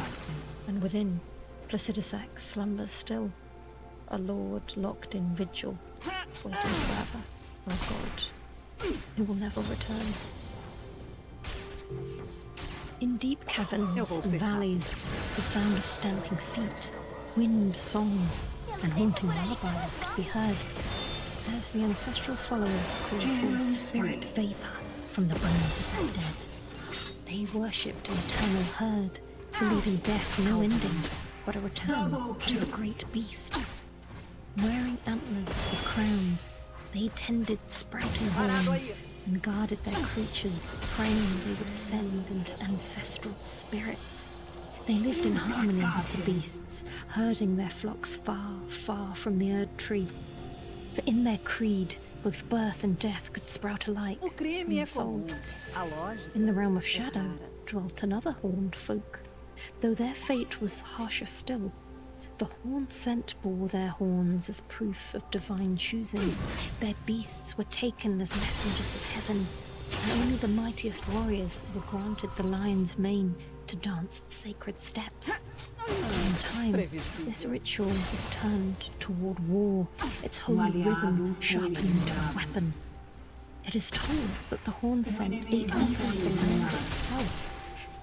E: and within, Placidusax slumbers still, a lord locked in vigil, waiting forever for a god who will never return. In deep caverns and valleys, the sound of stamping feet, wind song, and haunting lullabies could be heard, as the ancestral followers called forth spirit vapor from the bones of their dead. They worshipped an eternal herd, believing death no ending, but a return to the great beast. Wearing antlers as crowns, they tended sprouting horns and guarded their creatures, praying they would ascend into ancestral spirits. They lived in harmony with the beasts, herding their flocks far, far from the Erd Tree. For in their creed, both birth and death could sprout alike
A: O crime
E: from
A: é
E: the soul.
A: comum. A lógica
E: In the realm of
A: é
E: shadow
A: rara.
E: dwelt another horned folk, though their fate was harsher still. The horn scent bore their horns as proof of divine choosing. Their beasts were taken as messengers of heaven, and only the mightiest warriors were granted the lion's mane to dance the sacred steps. In time, this ritual was turned toward war, its holy rhythm sharpened to a weapon. It is told that the horn scent ate up the land itself,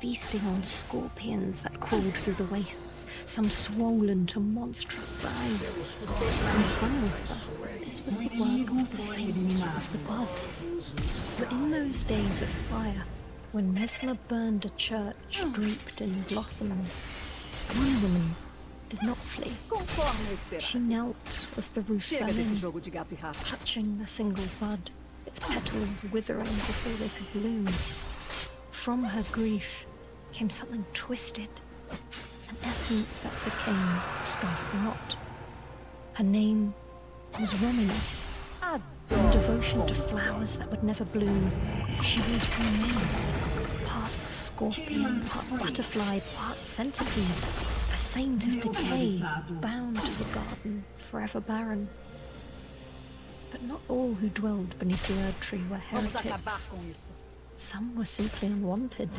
E: feasting on scorpions that crawled through the wastes, some swollen to monstrous size. And some whisper this was the work of the saint of the bud. For in those days of fire, when Mesmer burned a church draped in blossoms, one woman did not flee.
A: Conforme eu esperava.
E: She knelt as the roof fell
A: Chega desse
E: in,
A: jogo de gato e rato.
E: touching the single bud, its petals withering before they could bloom. From her grief came something twisted, an essence that became the scarlet knot. Her name was Romina. In devotion to flowers that would never bloom, she was remade. Part scorpion, part butterfly, part centipede. A saint of decay, bound to the garden, forever barren. But not all who dwelled beneath the Erd Tree were
A: Vamos acabar
E: heretics.
A: com isso.
E: Some were simply unwanted.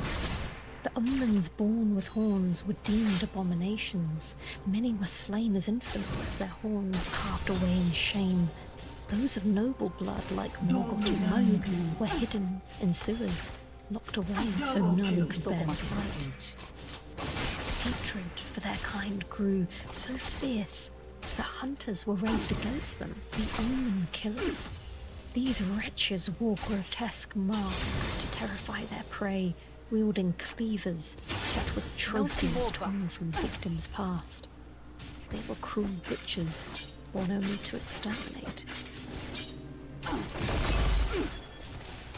E: The omens born with horns were deemed abominations. Many were slain as infants, their horns carved away in shame. Those of noble blood, like Morgoth and Moog, were hidden in sewers, locked away so none could bear the sight. Hatred for their kind grew so fierce that hunters were raised against them, the omen killers. These wretches wore grotesque masks to terrify their prey, wielding cleavers set with trophies torn from victims past. They were cruel butchers, born only to exterminate.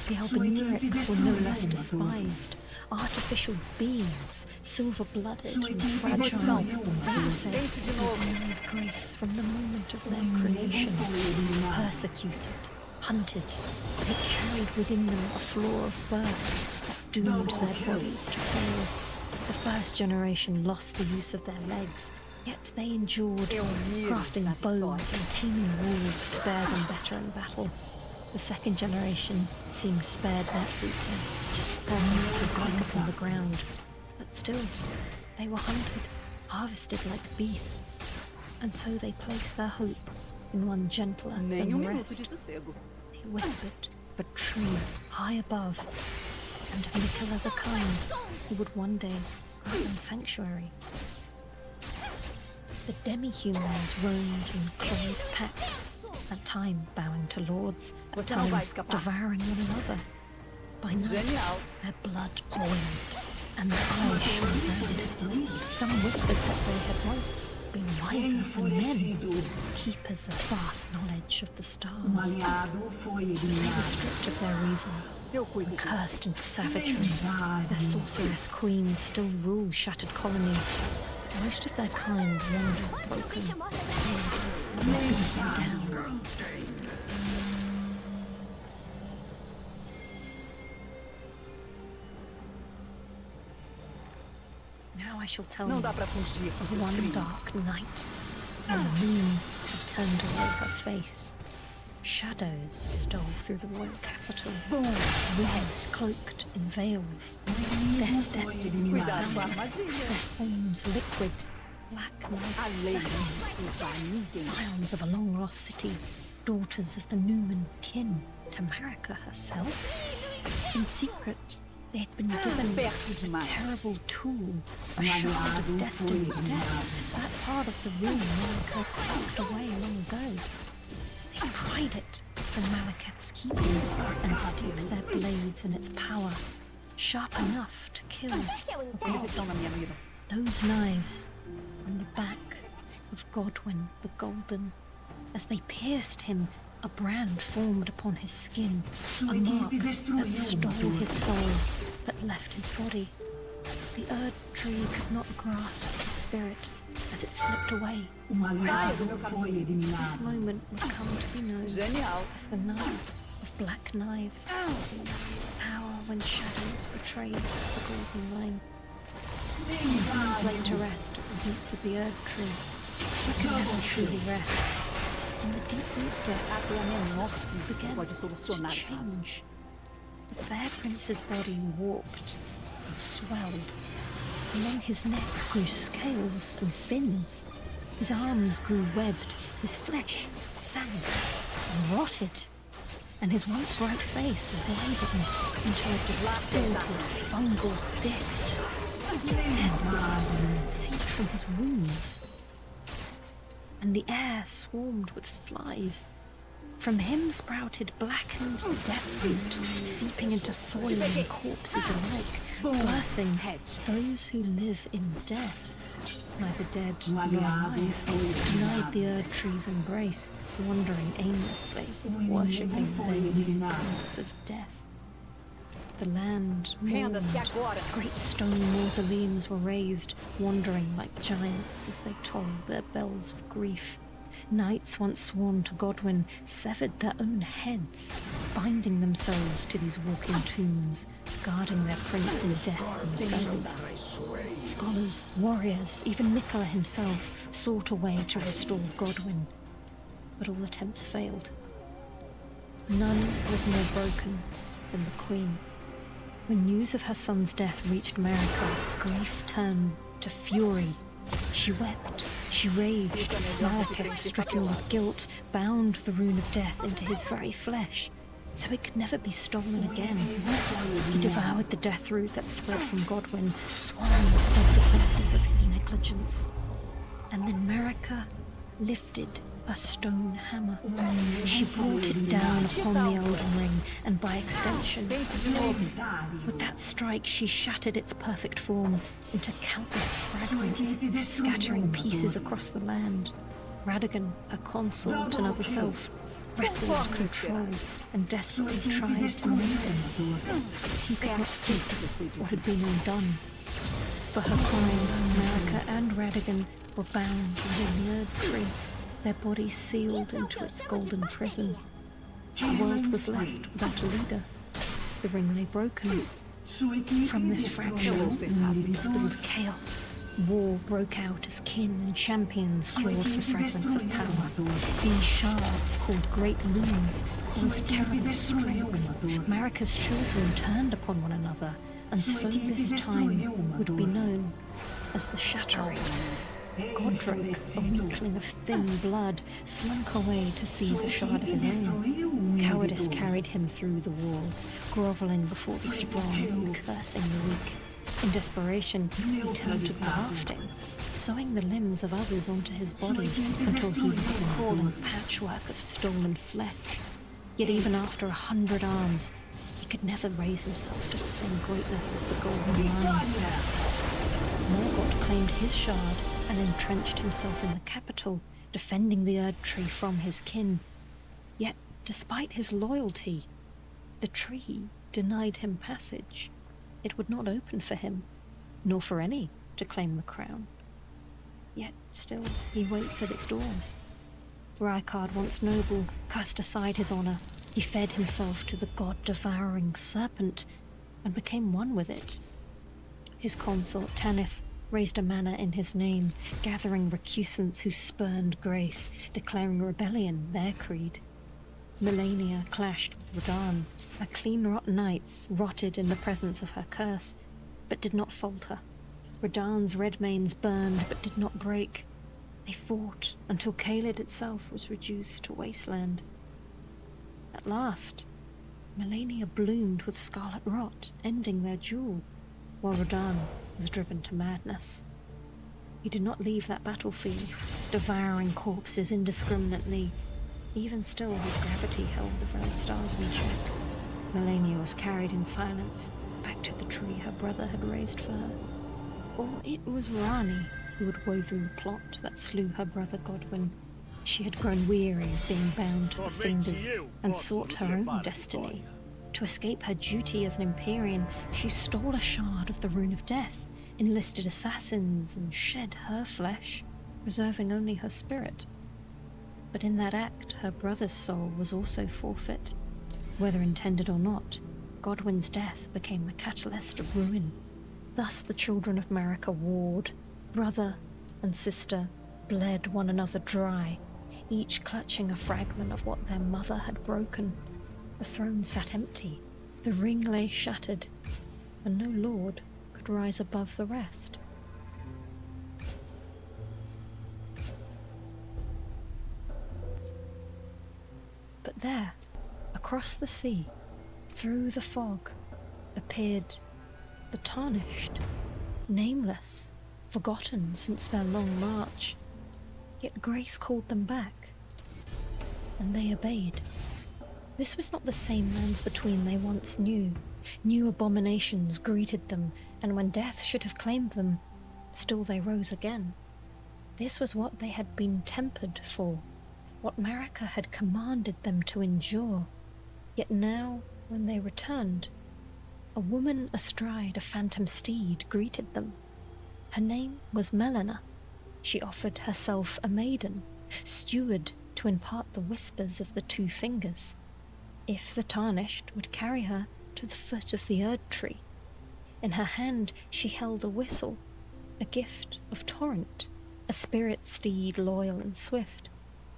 E: The Albinurics were no less despised. Artificial beings, silver-blooded and fragile, they were said to have denied grace from the moment of their creation. Persecuted, hunted, they carried within them a flaw of birth that doomed their bodies to fail. The first generation lost the use of their legs, yet they endured, crafting bows and taming wolves to bear them better in battle. The second generation seemed spared that weakness, their meat was like upon the ground, but still, they were hunted, harvested like beasts, and so they placed their hope in one gentler than
A: Nem
E: the
A: minuto de
E: rest.
A: sossego.
E: They whispered of a tree high above, and of Nicola the kind, who would one day grant them sanctuary. The demi-humans roamed in clawed packs, at time bowing to lords, at
A: Você não vai
E: times
A: escapar.
E: devouring one another. By night,
A: Genial.
E: their blood boiled, and their eyes shone red. Some whispered that they had once been wiser than men, keepers of vast knowledge of the stars.
C: aliado foi
E: They were
C: eliminado.
E: stripped of their reason,
A: Eu cuido
E: and
A: disso.
E: cursed into savagery. Their sorceress queens still rule shattered colonies. Most of their kind wander broken, beaten down. Now I shall tell
A: Não
E: you
A: dá pra fugir com
E: of
A: seus
E: one
A: crimes.
E: dark night when the moon had turned away her face. Shadows stole through the royal capital, wizards cloaked in veils, their steps
A: Cuidado com a
E: sounded,
A: armadilha.
E: their forms liquid, black
A: A
E: like
A: lei não
E: assassins,
A: se culpa a ninguém.
E: scions of a long-lost city, daughters of the Newman kin, Tamarica herself. In secret, they had been given
A: Perto
E: a
A: demais.
E: terrible tool, a shard of destined death. That part of the room Malika tucked away long ago. They pried it from Malekith's keeping and steeped their blades in its power, sharp enough to kill a
A: Eles
E: god.
A: estão na minha mira.
E: Those knives on the back of Godwin the Golden. As they pierced him, a brand formed upon his skin, a mark that stole his soul, but left his body. The Erd Tree could not grasp his spirit, as it slipped away.
C: Um aliado foi
E: This
C: eliminado.
E: moment would come to be known
A: Genial.
E: as the Night of Black Knives. The hour when shadows betrayed the golden line. He laid to rest at the roots of the Earth Tree. But could never truly rest. And the deep root depths began
A: Pode solucionar
E: to
A: o caso.
E: change. The fair prince's body warped and swelled. Along his neck grew scales and fins. His arms grew webbed, his flesh sank and rotted, and his once bright face widened into a distorted fungal disc. Death seeped from his wounds, and the air swarmed with flies. From him sprouted blackened death root, seeping into soil and corpses alike, birthing those who live in death, neither dead nor alive, denied the Erd Tree's embrace, wandering aimlessly, worshipping their new gods of death. The land mourned.
A: Renda-se agora.
E: Great stone mausoleums were raised, wandering like giants as they tolled their bells of grief. Knights once sworn to Godwin severed their own heads, binding themselves to these walking tombs, guarding their prince in death themselves. Scholars, warriors, even Nicola himself sought a way to restore Godwin, but all attempts failed. None was more broken than the Queen. When news of her son's death reached America, grief turned to fury. She wept, she raged. Malekith, stricken with guilt, bound the rune of death into his very flesh, so it could never be stolen again. He devoured the death root that spread from Godwin, swallowing the consequences of his negligence. And then Marika lifted a stone hammer. She brought it down upon the Elden Ring, and by extension, with that strike she shattered its perfect form into countless fragments, scattering pieces across the land. Radagon, her consort and other self, wrestled, controlled, and desperately tried to mend him. He could not fix what had been undone. For her crime, Marika and Radagon were bound within the Erd Tree, their bodies sealed into its golden prison. The world was left without a leader. The ring lay broken. From this fracture spilled chaos. War broke out as kin and champions clawed for fragments of power. These shards, called great lunes, caused terrible strength. Marika's children turned upon one another, and so this time would be known as the Shattering. Godric, a weakling of thin blood, slunk away to seize a shard of his own. Cowardice carried him through the walls, groveling before the strong and cursing the weak. In desperation, he turned to grafting, sewing the limbs of others onto his body until he was a crawling patchwork of stolen flesh. Yet even after 100 arms, he could never raise himself to the same greatness of the Golden Line. Morgott claimed his shard and entrenched himself in the capital, defending the Erd Tree from his kin. Yet, despite his loyalty, the tree denied him passage. It would not open for him, nor for any, to claim the crown. Yet, still, he waits at its doors. Rykard, once noble, cast aside his honor. He fed himself to the god-devouring serpent, and became one with it. His consort, Tanith, raised a manor in his name, gathering recusants who spurned grace, declaring rebellion their creed. Melania clashed with Radahn. Her clean-rot knights rotted in the presence of her curse, but did not falter. Radahn's red manes burned, but did not break. They fought until Caelid itself was reduced to wasteland. At last, Melania bloomed with scarlet rot, ending their duel, while Radahn was driven to madness. He did not leave that battlefield, devouring corpses indiscriminately. Even still, his gravity held the very stars in check. Melania was carried in silence back to the tree her brother had raised for her. Or it was Rani who had woven the plot that slew her brother Godwin. She had grown weary of being bound to the fingers and sought her own destiny. To escape her duty as an Empyrean, she stole a shard of the Rune of Death, enlisted assassins, and shed her flesh. reserving only her spirit. But in that act, her brother's soul was also forfeit. Whether intended or not, Godwyn's death became the catalyst of ruin. Thus the children of Marika warred. Brother and sister bled one another dry, each clutching a fragment of what their mother had broken. The throne sat empty, the ring lay shattered, and no lord could rise above the rest. But there, across the sea, through the fog, appeared the Tarnished, nameless, forgotten since their long march. Yet Grace called them back, and they obeyed. This was not the same lands between they once knew. New abominations greeted them, and when death should have claimed them, still they rose again. This was what they had been tempered for, what Marika had commanded them to endure. Yet now, when they returned, a woman astride a phantom steed greeted them. Her name was Melina. She offered herself a maiden, steward to impart the whispers of the two fingers, if the Tarnished would carry her to the foot of the Erd tree. In her hand she held a whistle, a gift of Torrent, a spirit steed loyal and swift.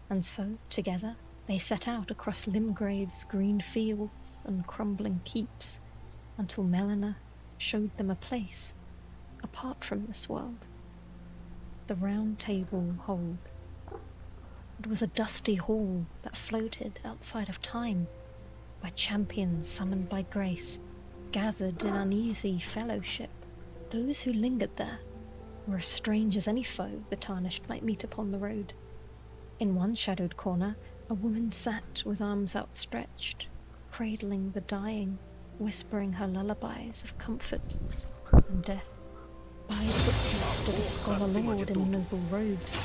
E: And so, together, they set out across Limgrave's green fields and crumbling keeps, until Melina showed them a place apart from this world. The Round Table Hold. It was a dusty hall that floated outside of time, where champions summoned by grace gathered in uneasy fellowship. Those who lingered there were as strange as any foe the Tarnished might meet upon the road. In one shadowed corner, a woman sat with arms outstretched, cradling the dying, whispering her lullabies of comfort and death. By the footpiece stood a scholar lord in noble robes,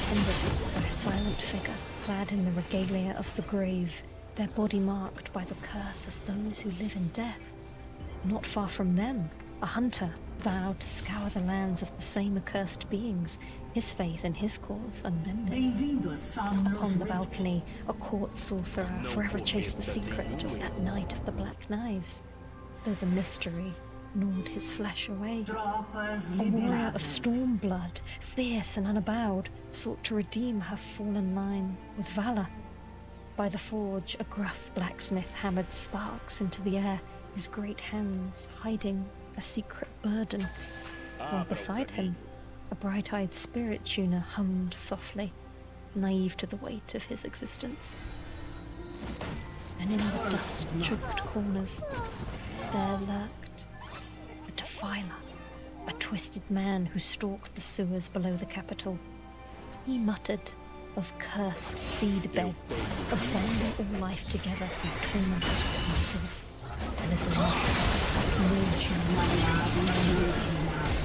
E: attended by a silent figure, clad in the regalia of the grave, their body marked by the curse of those who live in death. Not far from them, a hunter vowed to scour the lands of the same accursed beings, his faith in his cause unbending. Upon the balcony, a court sorcerer forever chased the secret of that night of the Black Knives, though the mystery gnawed his flesh away. A warrior of storm blood, fierce and unabowed, sought to redeem her fallen line with valor. By the forge, a gruff blacksmith hammered sparks into the air, his great hands hiding a secret burden, while beside him, a bright-eyed spirit tuner hummed softly, naive to the weight of his existence. And in the dust-choked corners, there lurked a defiler, a twisted man who stalked the sewers below the capital. He muttered of cursed seed beds, of binding all life together through torment and filth. And as the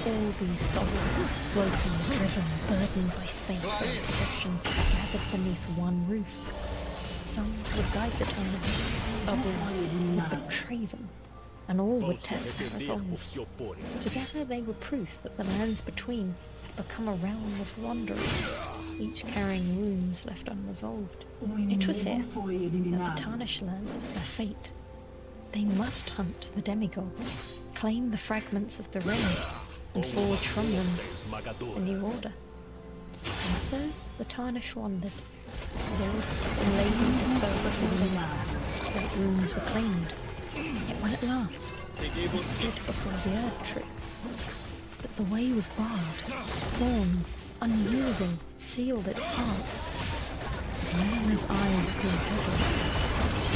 E: all these souls, broken, driven, burdened by faith and deception, gathered beneath one roof. Some would guide the Tarnished, others would betray them, and all would test their resolve. Together they were proof that the lands between had become a realm of wanderers, each carrying wounds left unresolved. It was here that the Tarnished learned their fate. They must hunt the demigods, claim the fragments of the ring, and forge from them a new order. And so the Tarnished wandered, lords and ladies of fell before them. Their wounds were claimed, yet when at last they stood before the Erd tree, but the way was barred, thorns, unyielding, sealed its heart. Melina's eyes grew heavy.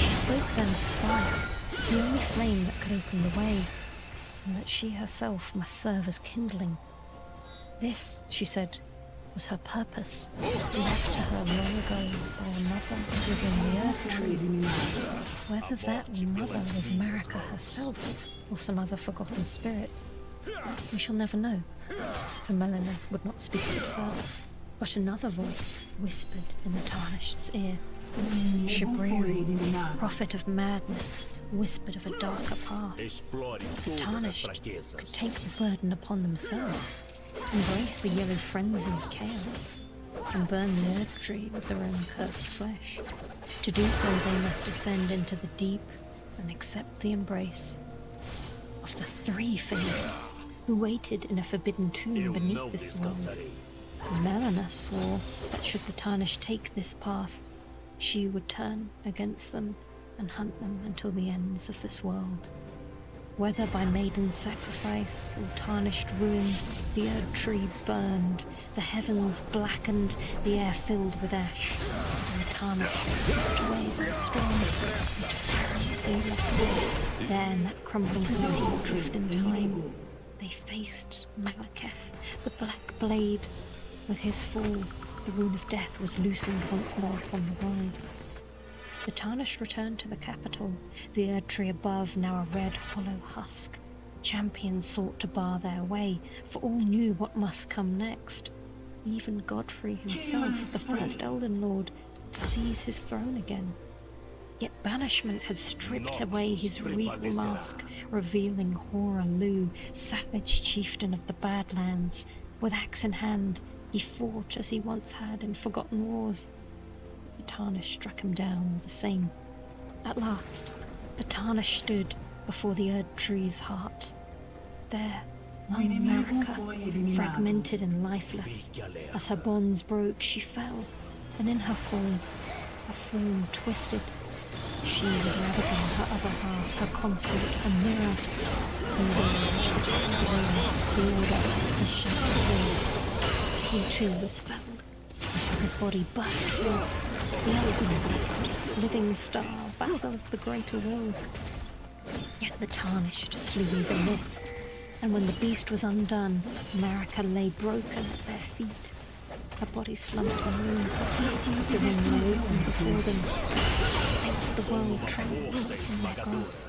E: She spoke then of fire, the only flame that could open the way, and that she herself must serve as kindling. This, she said, was her purpose, left to her long ago by a mother within the Erd tree. Whether that mother was Marika herself, or some other forgotten spirit, we shall never know, for Melina would not speak of it further. But another voice whispered in the Tarnished's ear. Shabriri, prophet of madness, whispered of a darker path. The Tarnished could take the burden upon themselves, embrace the yellow frenzy of chaos, and burn the earth tree with their own cursed flesh. To do so, they must descend into the deep and accept the embrace of the three fingers who waited in a forbidden tomb beneath this world. Melina swore that should the Tarnished take this path, she would turn against them and hunt them until the ends of this world. Whether by maiden sacrifice or tarnished ruin, the Erd tree burned, the heavens blackened, the air filled with ash, and the Tarnished swept away the storm into frenzy left behind. There in that crumbling city adrift in time, they faced Malekith, the Black Blade. With his fall, the rune of death was loosened once more from the world. The Tarnished returned to the capital, the Erd tree above now a red, hollow husk. Champions sought to bar their way, for all knew what must come next. Even Godfrey himself, the first Elden Lord, to seize his throne again. Yet banishment had stripped away his regal mask, revealing Hora Lu, savage chieftain of the Badlands. With axe in hand, he fought as he once had in forgotten wars. The Tarnished struck him down the same. At last, the Tarnished stood before the Erd tree's heart. There, lay Marika, fragmented and lifeless. As her bonds broke, she fell, and in her fall, her form twisted. She was ravaging her other half, her consort, her mirror. And the order of the shattered world. He too was felled, and from his body burst forth the Elven Beast, living star, vassal of the greater will. Yet the Tarnished slew even this, and when the beast was undone, Marika lay broken at their feet. Her body slumped on the room, the ring lay open before them. The fate of the world trembled in their grasp.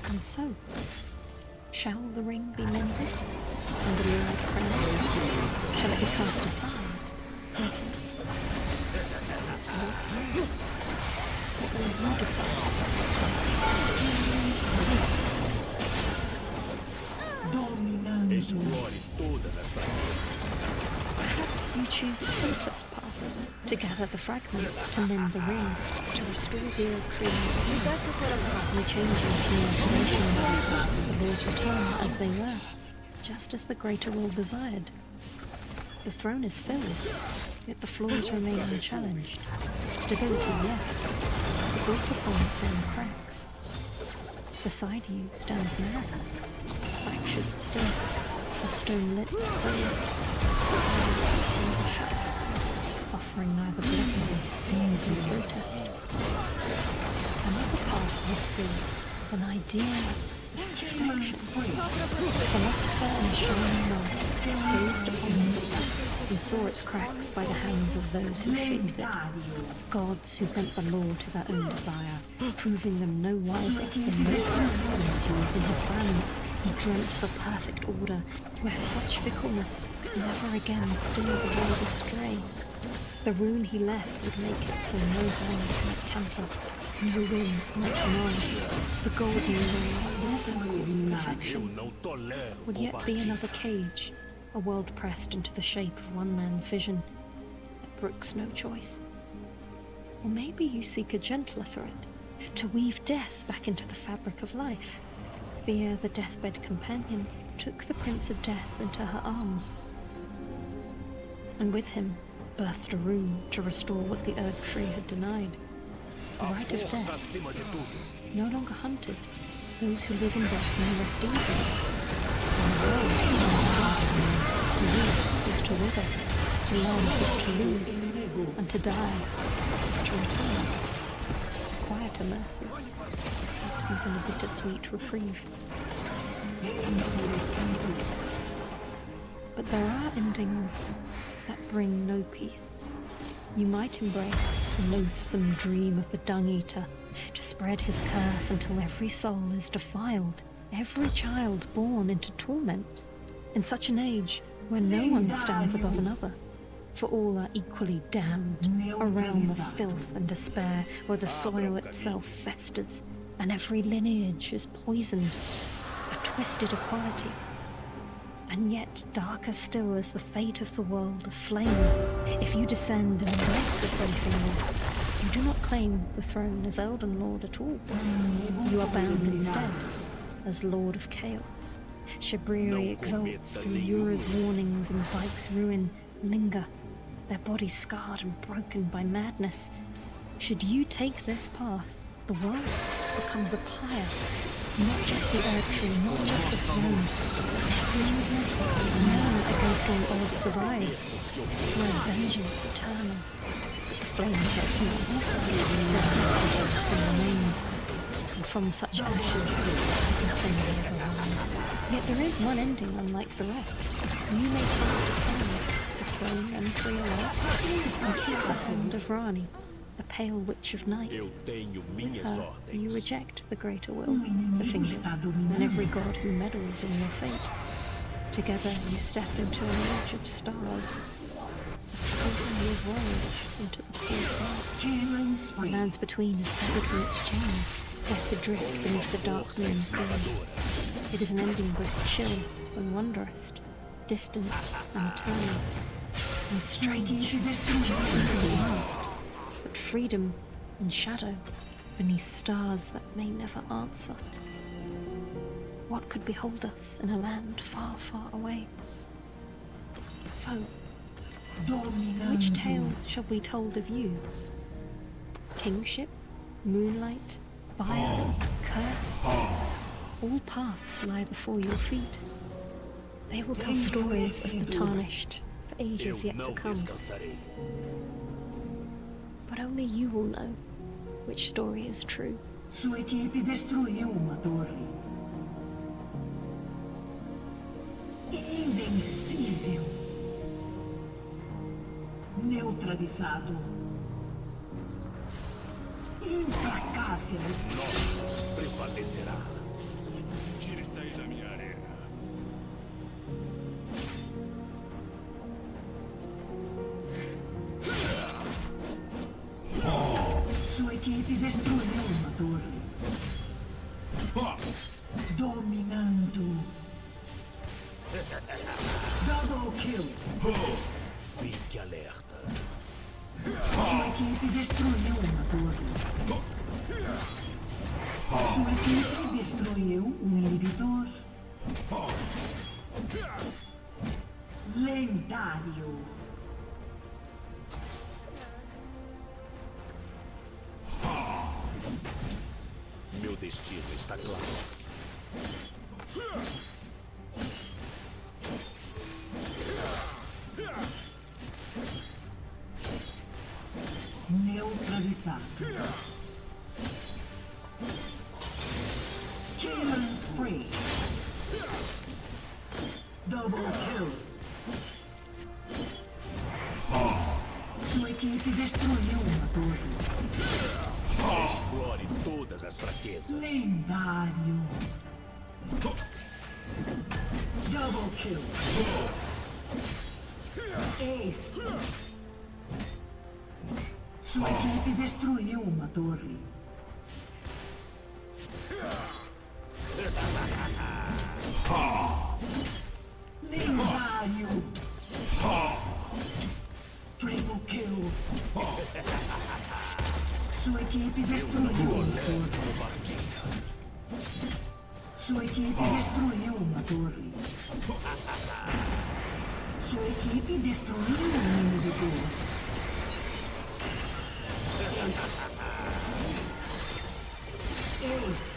E: And so, shall the ring be mended? And the lurid crown? Shall it be cast aside? What will you decide? Perhaps you choose the simplest path, to gather the fragments, to mend the ring, to restore the Erd tree. You changes the information, the laws return as they were, just as the greater will desired. The throne is filled, yet the floors remain unchallenged. Stability, yes, but built upon the same cracks. Beside you stands Marika, fractured still, her stone lips closed, offering neither blessing nor protest. Another path whispers an idea of perfection. Philosopher in shining light gazed upon it and saw its cracks by the hands of those who shaped it. Gods who bent the law to their own desire, proving them no wiser than Moses. In his silence, he dreamt of a perfect order where such fickleness could never again steer the world astray. The rune he left would make it so no hand might tamper, no wind might mar. The golden ring, the circle of perfection, would yet be another cage, a world pressed into the shape of one man's vision that brooks no choice. Or maybe you seek a gentler thread, to weave death back into the fabric of life. Fear, the deathbed companion, took the Prince of Death into her arms, and with him birthed a rune to restore what the Erd tree had denied. The right of death, no longer hunted. Those who live in death may rest easily. And the world, to live is to wither, to love is to lose, and to die is to return. Quieter mercy, perhaps even a bittersweet reprieve. But there are endings that bring no peace. You might embrace the loathsome dream of the dung-eater, to spread his curse until every soul is defiled, every child born into torment, in such an age where no one stands above another, for all are equally damned, a realm of filth and despair where the soil itself festers, and every lineage is poisoned, a twisted equality. And yet darker still is the fate of the world of flame. If you descend and embrace the Three Fingers, you do not claim the throne as Elden Lord at all. You are bound instead as Lord of Chaos. Shabriri exalts through Yura's warnings and Vike's ruin linger, their bodies scarred and broken by madness. Should you take this path, the world becomes a pyre, not just the Erdtree, not just the throne. Man against all odds survives, swear vengeance eternal. The flame gets not, the remains, and from such ashes, nothing ever rise. Yet there is one ending unlike the rest. You may cast aside the throne and free alike, and take the hand of Rani, the pale witch of night. With her, you reject the greater will, the fingers, and every god who meddles in your fate. Together you step into an age of stars, causing your voyage into the cold dark. The lands between is severed from its chains, left adrift beneath the dark moon's gaze. It is an ending both chill and wondrous, distant and eternal, and strange and vast, but freedom and shadow beneath stars that may never answer. What could behold us in a land far, far away? So, which tale shall be told of you? Kingship? Moonlight? Fire? Curse? All paths lie before your feet. They will tell stories of the tarnished for ages yet to come. But only you will know which story is true.
C: Sua equipe destruiu uma torre. Invencível. Neutralizado. Implacável.
F: Noxus prevalecerá. Tire isso aí da minha arena.
C: Sua equipe destruiu uma torre. Dominando. Double kill.
F: Fique alerta.
C: Sua equipe destruiu uma torre. Sua equipe destruiu um inibidor. Lendário.
F: Meu destino está claro.
C: Neutralizado. Killing spree. Double kill. Sua equipe destruiu uma torre.
F: Explore todas as fraquezas.
C: Lendário. Double kill. Ace. Sua equipe destruiu uma torre. Lendário. Triple kill. Sua equipe destruiu uma torre. Sua equipe destruiu uma torre. Sua equipe destruiu um inibidor. Ace.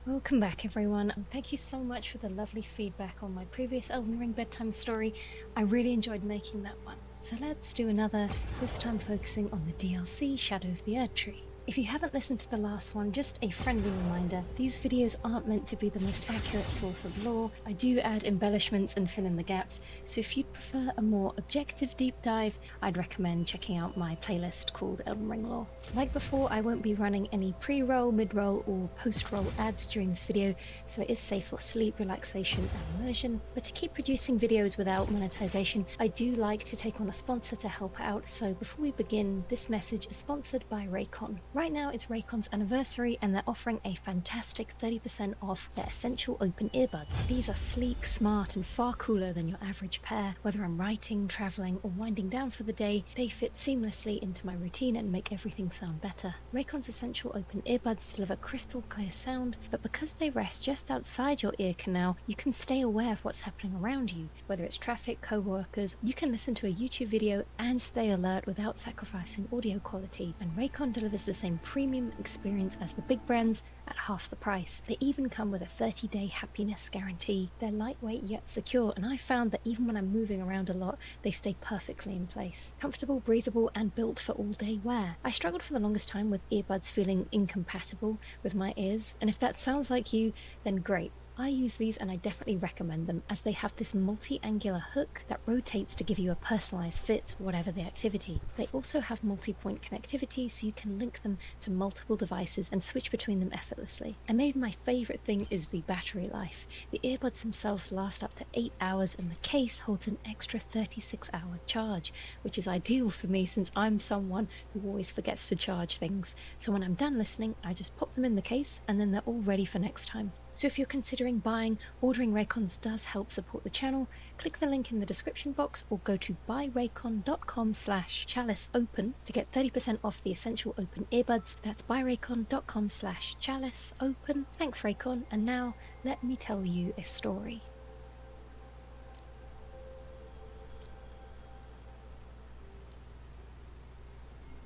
E: Welcome back everyone, and thank you so much for the lovely feedback on my previous Elden Ring bedtime story. I really enjoyed making that one. So let's do another, this time focusing on the DLC Shadow of the Erdtree. If you haven't listened to the last one, just a friendly reminder, these videos aren't meant to be the most accurate source of lore. I do add embellishments and fill in the gaps, so if you'd prefer a more objective deep dive, I'd recommend checking out my playlist called Elden Ring Lore. Like before, I won't be running any pre-roll, mid-roll or post-roll ads during this video, so it is safe for sleep, relaxation and immersion. But to keep producing videos without monetization, I do like to take on a sponsor to help out, so before we begin, this message is sponsored by Raycon. Right now it's Raycon's anniversary and they're offering a fantastic 30% off their Essential Open Earbuds. These are sleek, smart and far cooler than your average pair. Whether I'm writing, travelling or winding down for the day, they fit seamlessly into my routine and make everything sound better. Raycon's Essential Open Earbuds deliver crystal clear sound, but because they rest just outside your ear canal, you can stay aware of what's happening around you. Whether it's traffic, co-workers, you can listen to a YouTube video and stay alert without sacrificing audio quality. And Raycon delivers the same premium experience as the big brands at half the price. They even come with a 30-day happiness guarantee. They're lightweight yet secure, and I found that even when I'm moving around a lot, they stay perfectly in place. Comfortable, breathable, and built for all-day wear. I struggled for the longest time with earbuds feeling incompatible with my ears, and if that sounds like you, then great. I use these and I definitely recommend them, as they have this multi-angular hook that rotates to give you a personalized fit, whatever the activity. They also have multi-point connectivity, so you can link them to multiple devices and switch between them effortlessly. And maybe my favorite thing is the battery life. The earbuds themselves last up to 8 hours and the case holds an extra 36-hour charge, which is ideal for me since I'm someone who always forgets to charge things. So when I'm done listening, I just pop them in the case and then they're all ready for next time. So if you're considering buying, ordering Raycons does help support the channel. Click the link in the description box or go to buyraycon.com/chaliceopen to get 30% off the Essential Open Earbuds. That's buyraycon.com/chaliceopen. Thanks Raycon, and now let me tell you a story.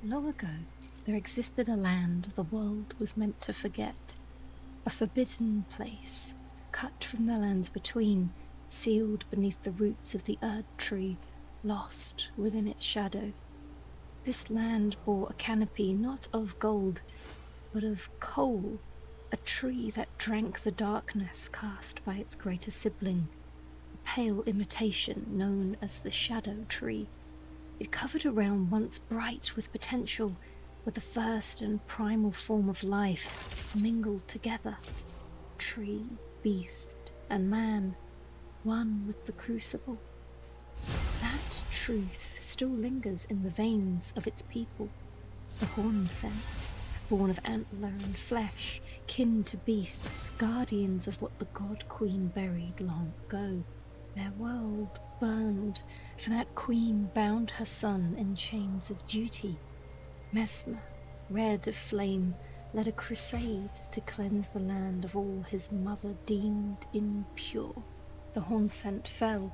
E: Long ago, there existed a land the world was meant to forget. A forbidden place, cut from the lands between, sealed beneath the roots of the Erdtree, lost within its shadow. This land bore a canopy not of gold, but of coal, a tree that drank the darkness cast by its greater sibling, a pale imitation known as the Shadow Tree. It covered a realm once bright with potential, where the first and primal form of life mingled together. Tree, beast, and man, one with the crucible. That truth still lingers in the veins of its people. The horn scent, born of antler and flesh, kin to beasts, guardians of what the god queen buried long ago. Their world burned, for that queen bound her son in chains of duty. Mesmer, red of flame, led a crusade to cleanse the land of all his mother deemed impure. The horn scent fell,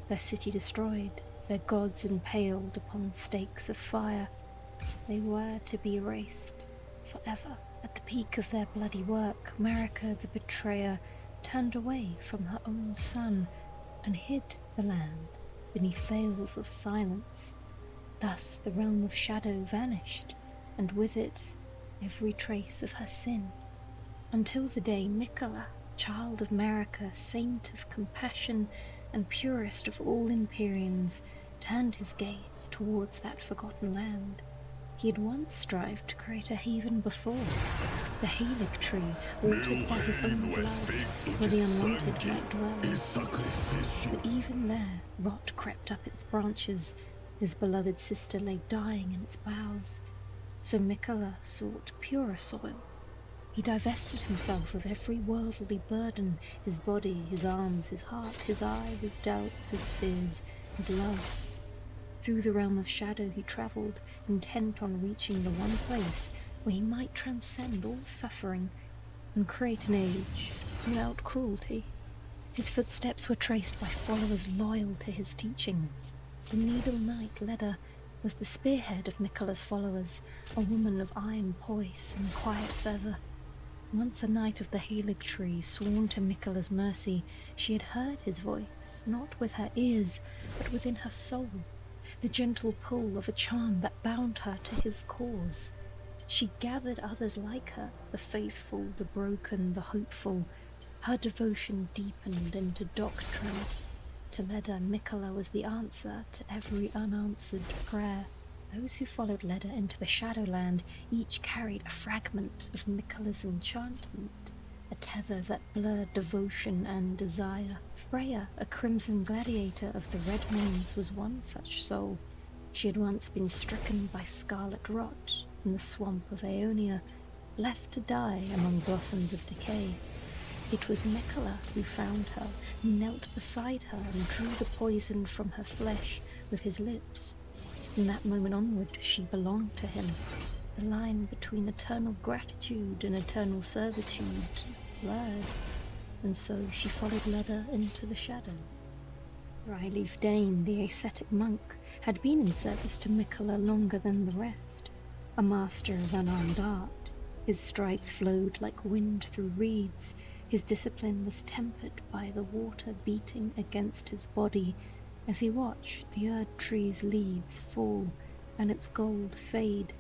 E: their city destroyed, their gods impaled upon stakes of fire. They were to be erased forever. At the peak of their bloody work, Marika the betrayer turned away from her own son and hid the land beneath veils of silence. Thus the realm of shadow vanished, and with it every trace of her sin, until the day Mikola, child of Marika, saint of compassion and purest of all Empyreans, turned his gaze towards that forgotten land. He had once strived to create a haven before, the Halig Tree, watered by his own blood, where the unwanted might dwell. But even there, rot crept up its branches. His beloved sister lay dying in its boughs, so Mikola sought purer soil. He divested himself of every worldly burden, his body, his arms, his heart, his eye, his doubts, his fears, his love. Through the realm of shadow he travelled, intent on reaching the one place where he might transcend all suffering and create an age without cruelty. His footsteps were traced by followers loyal to his teachings. The Needle Knight Leda was the spearhead of Mikola's followers, a woman of iron poise and quiet fervour. Once a knight of the Halig tree, sworn to Mikkela's mercy, she had heard his voice, not with her ears, but within her soul, the gentle pull of a charm that bound her to his cause. She gathered others like her, the faithful, the broken, the hopeful. Her devotion deepened into doctrine. To Leda, Mikkela was the answer to every unanswered prayer. Those who followed Leda into the Shadowland each carried a fragment of Mikkela's enchantment, a tether that blurred devotion and desire. Freya, a crimson gladiator of the Red Mains, was one such soul. She had once been stricken by scarlet rot in the swamp of Aeonia, left to die among blossoms of decay. It was Mikkela who found her, who knelt beside her and drew the poison from her flesh with his lips. From that moment onward, she belonged to him. The line between eternal gratitude and eternal servitude blurred, and so she followed Leda into the shadow. Dryleaf Dane, the ascetic monk, had been in service to Mikkela longer than the rest. A master of unarmed art, his strikes flowed like wind through reeds. His discipline was tempered by the water beating against his body as he watched the Erd tree's leaves fall and its gold fade.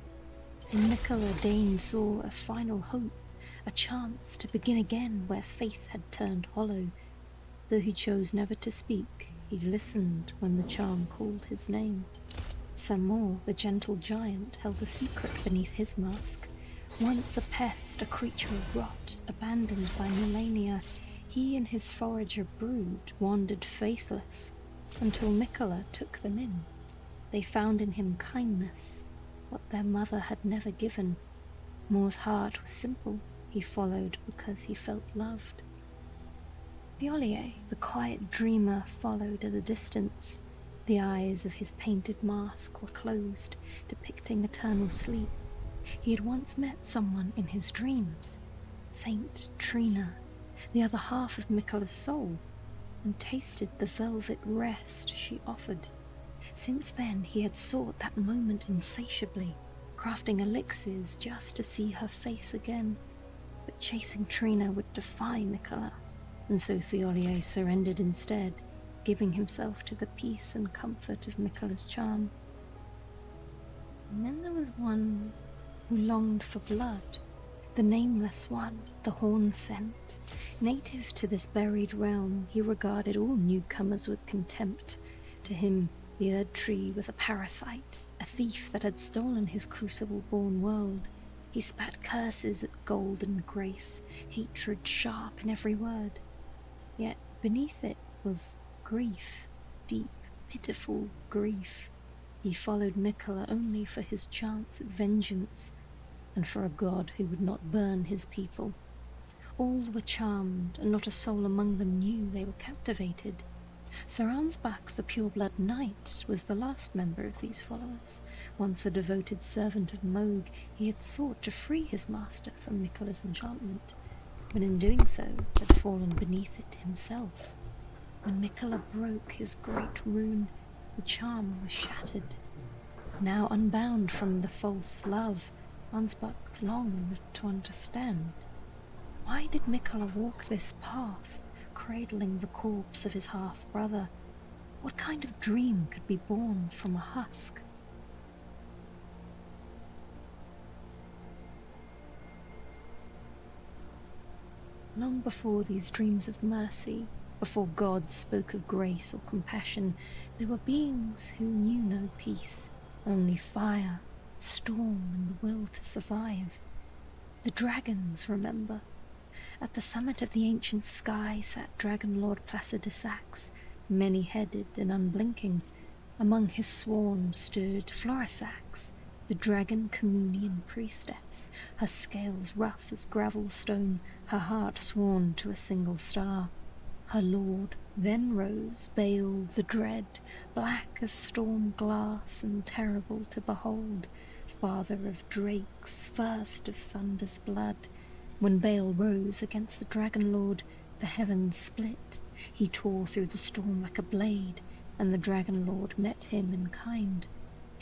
E: In Mikkela, Dane saw a final hope, a chance to begin again where faith had turned hollow. Though he chose never to speak, he listened when the charm called his name. Samor, the gentle giant, held a secret beneath his mask. Once a pest, a creature of rot, abandoned by millennia, he and his forager brood wandered faithless until Mikkela took them in. They found in him kindness, what their mother had never given. Mor's heart was simple. He followed because he felt loved. Thiolier, the quiet dreamer, followed at a distance. The eyes of his painted mask were closed, depicting eternal sleep. He had once met someone in his dreams, Saint Trina, the other half of Mikkela's soul, and tasted the velvet rest she offered. Since then he had sought that moment insatiably, crafting elixirs just to see her face again. But chasing Trina would defy Mikkela, and so Thiolier surrendered instead, giving himself to the peace and comfort of Mikkela's charm. And then there was one who longed for blood, the nameless one, the horn scent. Native to this buried realm, he regarded all newcomers with contempt. To him, the Erd tree was a parasite, a thief that had stolen his crucible-born world. He spat curses at gold and grace, hatred sharp in every word. Yet beneath it was grief, deep, pitiful grief. He followed Mikkela only for his chance at vengeance, and for a god who would not burn his people. All were charmed, and not a soul among them knew they were captivated. Sir Ansbach, the pure-blood knight, was the last member of these followers. Once a devoted servant of Moog, he had sought to free his master from Mikkela's enchantment, but in doing so had fallen beneath it himself. When Mikkela broke his great rune, the charm was shattered. Now unbound from the false love, Ansbach longed to understand. Why did Mikkela walk this path, cradling the corpse of his half-brother? What kind of dream could be born from a husk? Long before these dreams of mercy, before God spoke of grace or compassion, there were beings who knew no peace, only fire, storm, and the will to survive. The dragons, remember? At the summit of the ancient sky sat Dragon Lord Placidusax, many-headed and unblinking. Among his sworn stood Florisax, the dragon communion priestess, her scales rough as gravel stone, her heart sworn to a single star. Her lord then rose Bale the Dread, black as storm glass and terrible to behold, father of drakes, first of thunder's blood. When Bale rose against the Dragon Lord, the heavens split. He tore through the storm like a blade, and the Dragon Lord met him in kind.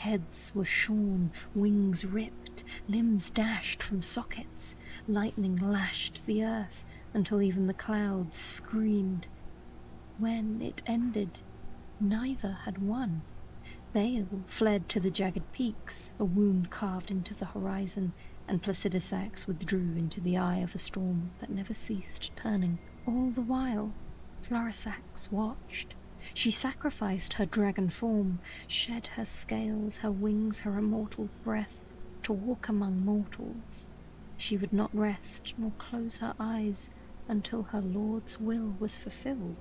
E: Heads were shorn, wings ripped, limbs dashed from sockets. Lightning lashed the earth until even the clouds screamed. When it ended, neither had won. Baal fled to the jagged peaks, a wound carved into the horizon, and Placidusax withdrew into the eye of a storm that never ceased turning. All the while, Florisax watched. She sacrificed her dragon form, shed her scales, her wings, her immortal breath, to walk among mortals. She would not rest nor close her eyes until her lord's will was fulfilled.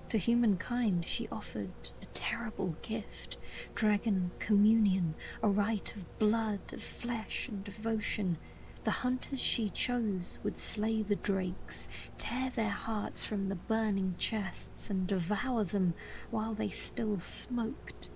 E: To humankind she offered a terrible gift, dragon communion, a rite of blood, of flesh and devotion. The hunters she chose would slay the drakes, tear their hearts from the burning chests and devour them while they still smoked.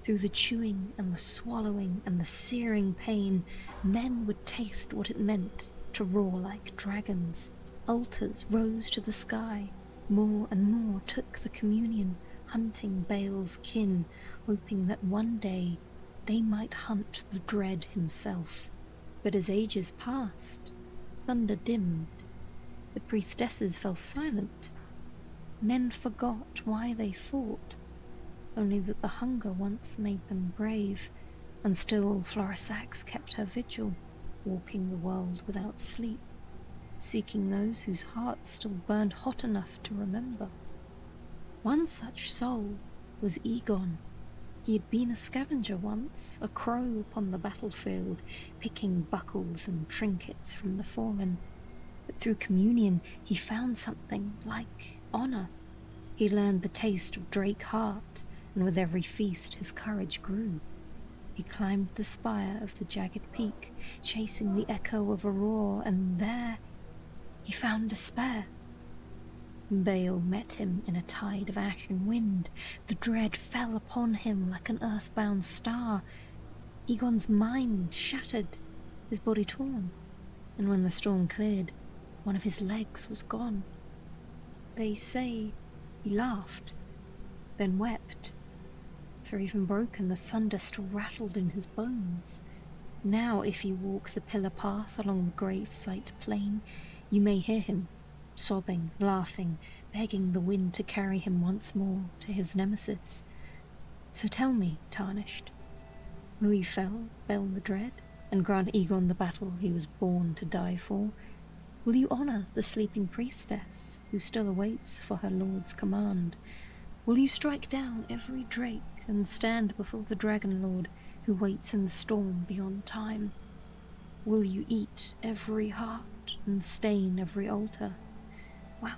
E: Through the chewing and the swallowing and the searing pain, men would taste what it meant to roar like dragons. Altars rose to the sky. More and more took the communion, hunting Baal's kin, hoping that one day they might hunt the dread himself. But as ages passed, thunder dimmed. The priestesses fell silent. Men forgot why they fought, only that the hunger once made them brave, and still Florisax kept her vigil, walking the world without sleep, seeking those whose hearts still burned hot enough to remember. One such soul was Egon. He had been a scavenger once, a crow upon the battlefield, picking buckles and trinkets from the fallen. But through communion he found something like honor. He learned the taste of Drake heart, and with every feast his courage grew. He climbed the spire of the jagged peak, chasing the echo of a roar, and there he found despair. Baal met him in a tide of ash and wind. The dread fell upon him like an earthbound star. Egon's mind shattered, his body torn, and when the storm cleared, one of his legs was gone. They say he laughed, then wept, for even broken the thunder still rattled in his bones. Now if you walk the pillar path along the gravesite plain, you may hear him, sobbing, laughing, begging the wind to carry him once more to his nemesis. So tell me, Tarnished, will you fell Bel the Dread, and grant Egon the battle he was born to die for? Will you honor the sleeping priestess who still awaits for her lord's command? Will you strike down every drake and stand before the dragon lord who waits in the storm beyond time? Will you eat every heart and stain every altar? Well,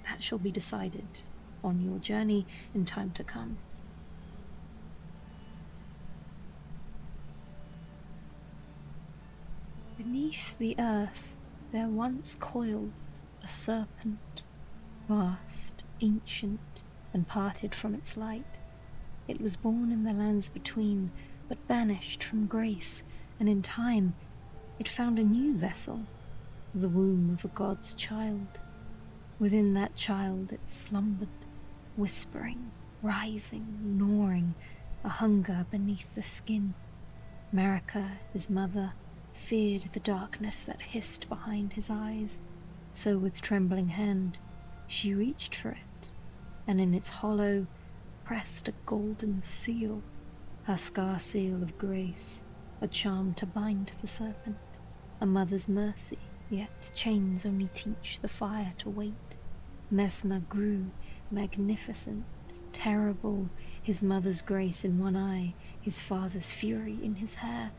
E: that shall be decided on your journey in time to come. Beneath the earth there once coiled a serpent, vast, ancient, and parted from its light. It was born in the lands between, but banished from grace, and in time it found a new vessel, the womb of a god's child. Within that child it slumbered, whispering, writhing, gnawing, a hunger beneath the skin. Marika, his mother, feared the darkness that hissed behind his eyes, so with trembling hand she reached for it, and in its hollow pressed a golden seal, her scar seal of grace, a charm to bind the serpent, a mother's mercy, yet chains only teach the fire to wait. Mesmer grew, magnificent, terrible, his mother's grace in one eye, his father's fury in his hair,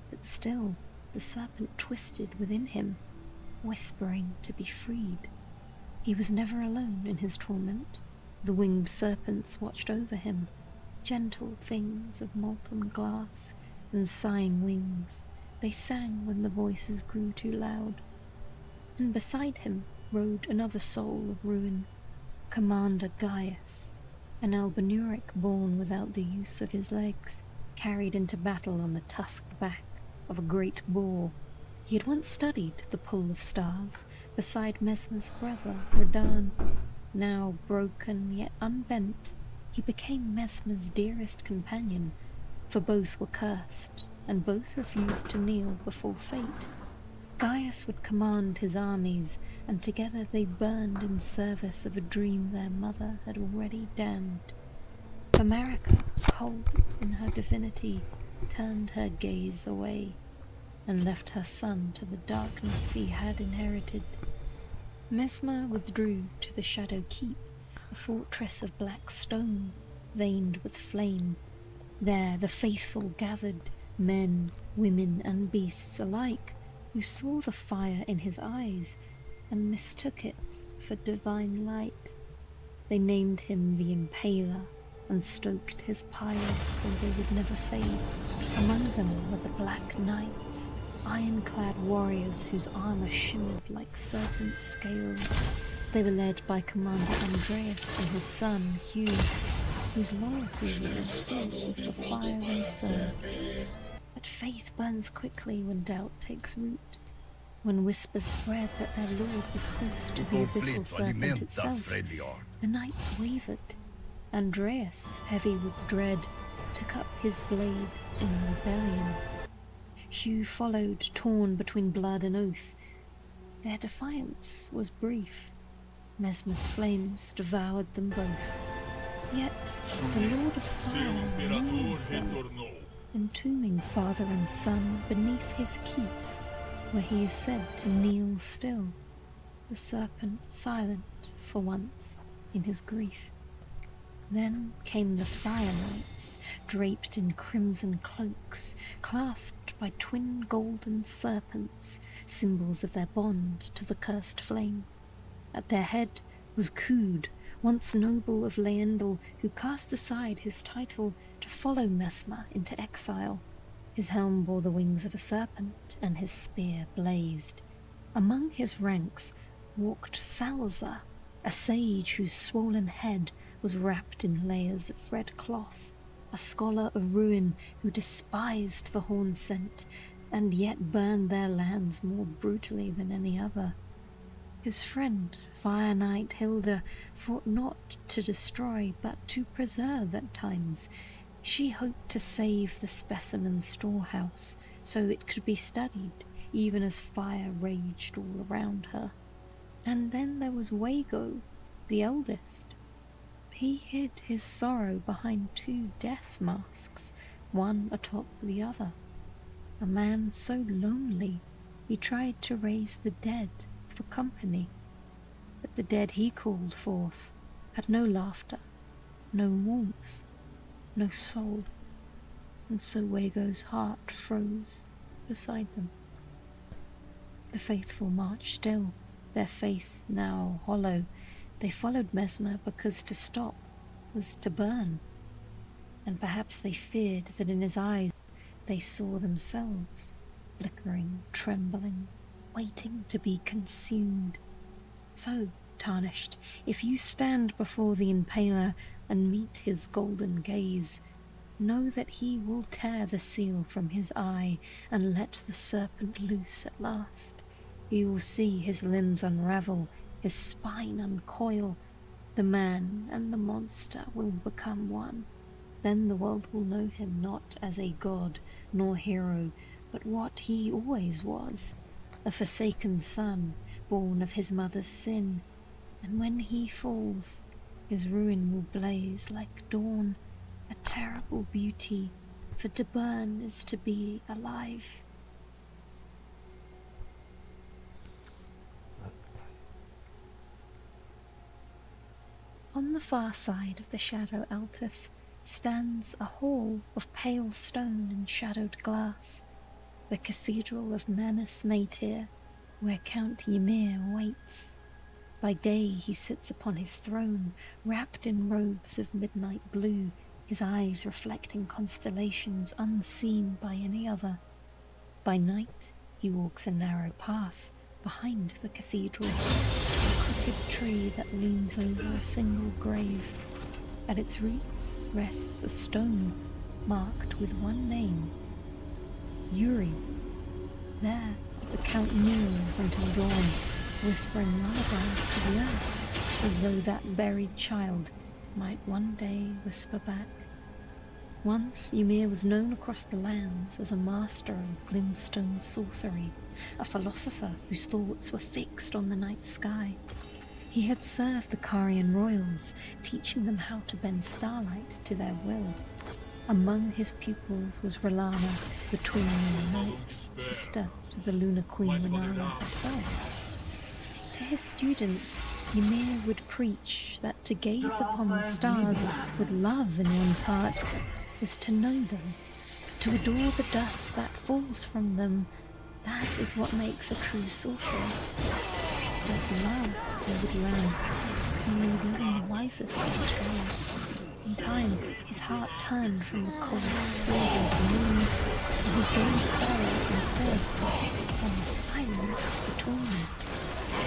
E: but still the serpent twisted within him, whispering to be freed. He was never alone in his torment. The winged serpents watched over him, gentle things of molten glass and sighing wings. They sang when the voices grew too loud. And beside him rode another soul of ruin, Commander Gaius, an Albanuric born without the use of his legs, carried into battle on the tusked back of a great boar. He had once studied the pull of stars beside Mesmer's brother, Radan. Now broken yet unbent, he became Mesmer's dearest companion, for both were cursed, and both refused to kneel before fate. Gaius would command his armies, and together they burned in service of a dream their mother had already damned. America, cold in her divinity, turned her gaze away, and left her son to the darkness he had inherited. Mesmer withdrew to the Shadow Keep, a fortress of black stone, veined with flame. There the faithful gathered, men, women, and beasts alike, who saw the fire in his eyes and mistook it for divine light. They named him the Impaler, and stoked his pyres so they would never fade. Among them were the Black Knights, iron-clad warriors whose armor shimmered like serpent scales. They were led by Commander Andreas and his son, Hugh, whose loyalty was as fierce as the fire they served. But faith burns quickly when doubt takes root. When whispers spread that their lord was close to the abyssal serpent itself, the knights wavered. Andreas, heavy with dread, took up his blade in rebellion. Hugh followed, torn between blood and oath. Their defiance was brief. Mesmer's flames devoured them both. Yet the Lord of Fire mourned them, entombing father and son beneath his keep, where he is said to kneel still, the serpent silent for once in his grief. Then came the Fire Knights, draped in crimson cloaks, clasped by twin golden serpents, symbols of their bond to the cursed flame. At their head was Cood, once noble of Leendel, who cast aside his title to follow Mesmer into exile. His helm bore the wings of a serpent, and his spear blazed. Among his ranks walked Salza, a sage whose swollen head was wrapped in layers of red cloth, a scholar of ruin who despised the horn scent, and yet burned their lands more brutally than any other. His friend, Fire Knight Hilda, fought not to destroy, but to preserve at times. She hoped to save the specimen storehouse, so it could be studied, even as fire raged all around her. And then there was Wago, the eldest. He hid his sorrow behind 2 death masks, one atop the other. A man so lonely, he tried to raise the dead for company. But the dead he called forth had no laughter, no warmth, no soul, and so Wago's heart froze beside them. The faithful marched still, their faith now hollow. They followed Mesmer because to stop was to burn, and perhaps they feared that in his eyes they saw themselves, flickering, trembling, waiting to be consumed. So, Tarnished, if you stand before the Impaler and meet his golden gaze, know that he will tear the seal from his eye and let the serpent loose at last. You will see his limbs unravel, his spine uncoil. The man and the monster will become one. Then the world will know him not as a god nor hero, but what he always was, a forsaken son, born of his mother's sin. And when he falls, his ruin will blaze like dawn, a terrible beauty, for to burn is to be alive. On the far side of the Shadow Altus stands a hall of pale stone and shadowed glass, the Cathedral of Manus Maetir, where Count Ymir waits. By day he sits upon his throne, wrapped in robes of midnight blue, his eyes reflecting constellations unseen by any other. By night he walks a narrow path behind the cathedral, a crooked tree that leans over a single grave. At its roots rests a stone marked with one name, Yuri. There the Count kneels until dawn, whispering lullabies to the earth, as though that buried child might one day whisper back. Once, Ymir was known across the lands as a master of glintstone sorcery, a philosopher whose thoughts were fixed on the night sky. He had served the Carian royals, teaching them how to bend starlight to their will. Among his pupils was R'hllana, the twin moon night, sister to the lunar queen Maneiro herself. To his students, Ymir would preach that to gaze upon the stars with love in one's heart is to know them, to adore the dust that falls from them. That is what makes a true sorcerer. But love, he would learn, he made even the wisest astray. In time, his heart turned from the cold silver of the moon, and his gaze fell instead on the silence between them.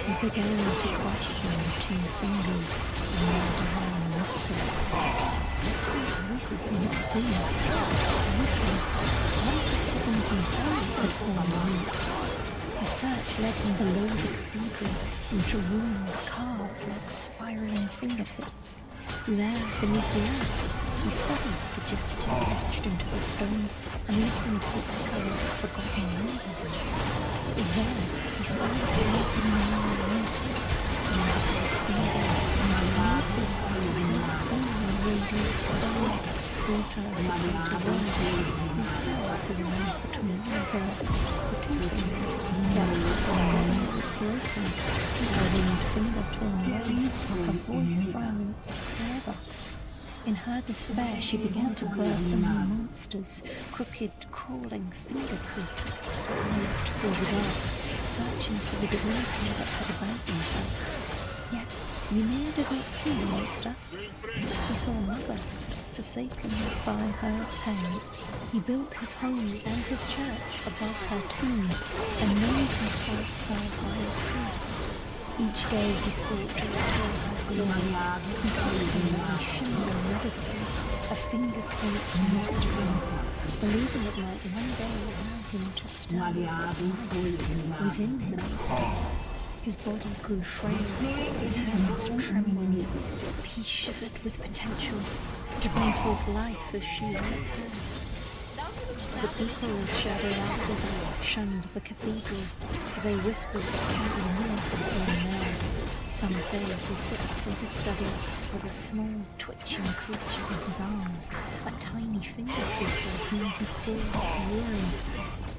E: He began to question the two fingers and their divine whispers. These voices were not clear. Literally, one of the heavens themselves had fallen mute. His search led him below the cathedral into ruins carved like spiraling fingertips. There, beneath the earth, he studied the gestures etched into the stone and listened to the echo of the forgotten language. It was there he found the open mountains, and the fingers melted by its own radiant stone, water of the water world, and fell to the rise between the two fingers, kept the mind was broken, letting finger torn away, her voice silent forever. In her despair, she began to birth the new monsters, crooked, crawling finger creatures, and looked through the dark, searching for the divinity that had abandoned her. Yet, Ymir did not see the monster. He saw a mother, forsaken by her parent. He built his home and his church above her tomb, and named himself her wild truth. Each day he sought to restore her glory, completing a shimmering medicine, a finger-quaint monster, believing it might one day allow him to stand within him. His body grew frail, his hands trembled, he shivered with potential to bring forth life as she once had. The people of Shadow Mountain shunned the cathedral, for they whispered that King Ymir had gone there. Some say he sits in his study with a small twitching creature in his arms, a tiny finger creature whom he called Maneiro.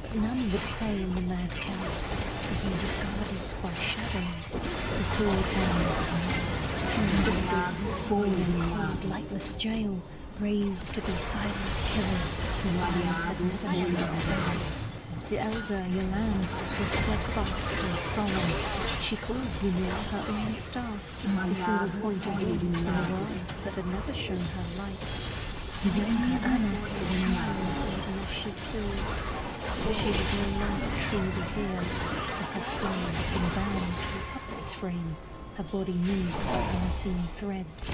E: But none would play in the mad camp, for he was guarded by shadows, the sword hands of night, two sisters, boiling cold, lightless jail, raised to be silent killers whose lives had never been safe. The elder Yolan was steadfast and solemn. She called Ymir her only star, the single point of radiance in the world that had never shown her light. Young Anna was silent even as she killed, but she was no longer truly here, as her soul had been bound to a puppet's frame. Her body moved by unseen threads.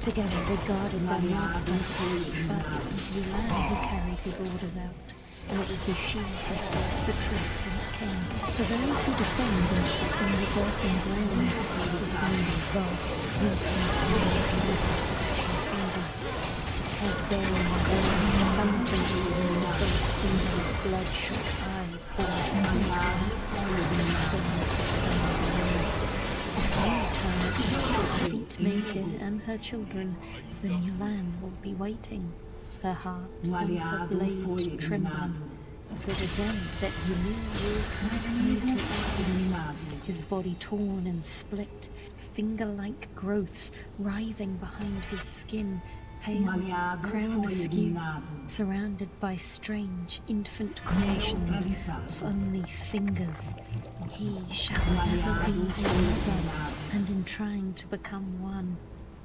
E: Together they guarded their master, but it was Yolan who carried his orders out, and it would be she who forced the truth when it came. For those who descended from the birthing grounds, it found a vast, broken, fingers, its head bare and bone, thumping, and its single bloodshot eye poured out the stone of the stone. Her feet mated and her children, then Yolan will be waiting, her heart and her blade trembling. For it is then that Ymir will mute his body torn and split, finger-like growths writhing behind his skin, pale, crown askew, surrounded by strange infant creations of only fingers. He shall never be another, and in trying to become one,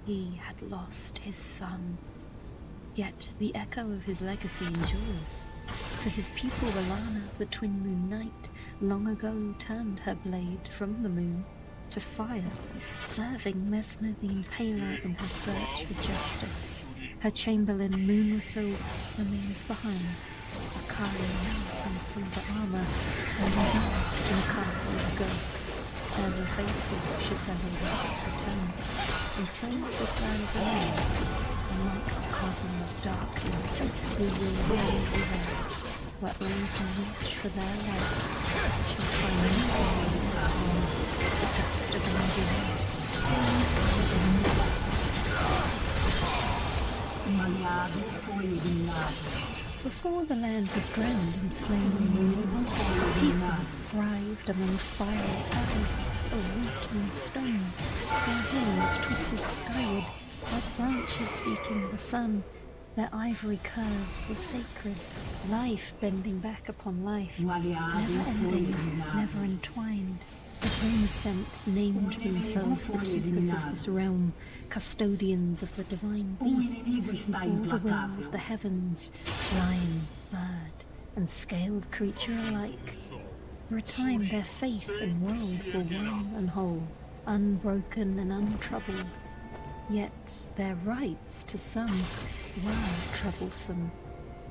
E: he had lost his son. Yet the echo of his legacy endures, for his pupil R'hllana, the twin moon night, long ago turned her blade from the moon to fire, serving Mesmer the Impaler in her search for justice. Her chamberlain Moonwhistle remains behind, a Carian knight in silver armor, standing guard in a castle of ghosts, ever faithful should her ladyship return. And so this land remains, a microcosm of darkness who will land with us, where all who reach for their life shall find the dust of Maneiro.
C: Maleado foi eliminado.
E: Before the land was drowned in flaming water, people thrived among spiral valleys of wood and stone, their hills twisted skyward like branches seeking the sun. Their ivory curves were sacred, life bending back upon life, never ending, never entwined. The Vincent named themselves the keepers of this realm, custodians of the divine beasts, and all the will of the heavens, lion, bird, and scaled creature alike. For a time their faith and world were one and whole, unbroken and untroubled. Yet their rites to some were troublesome.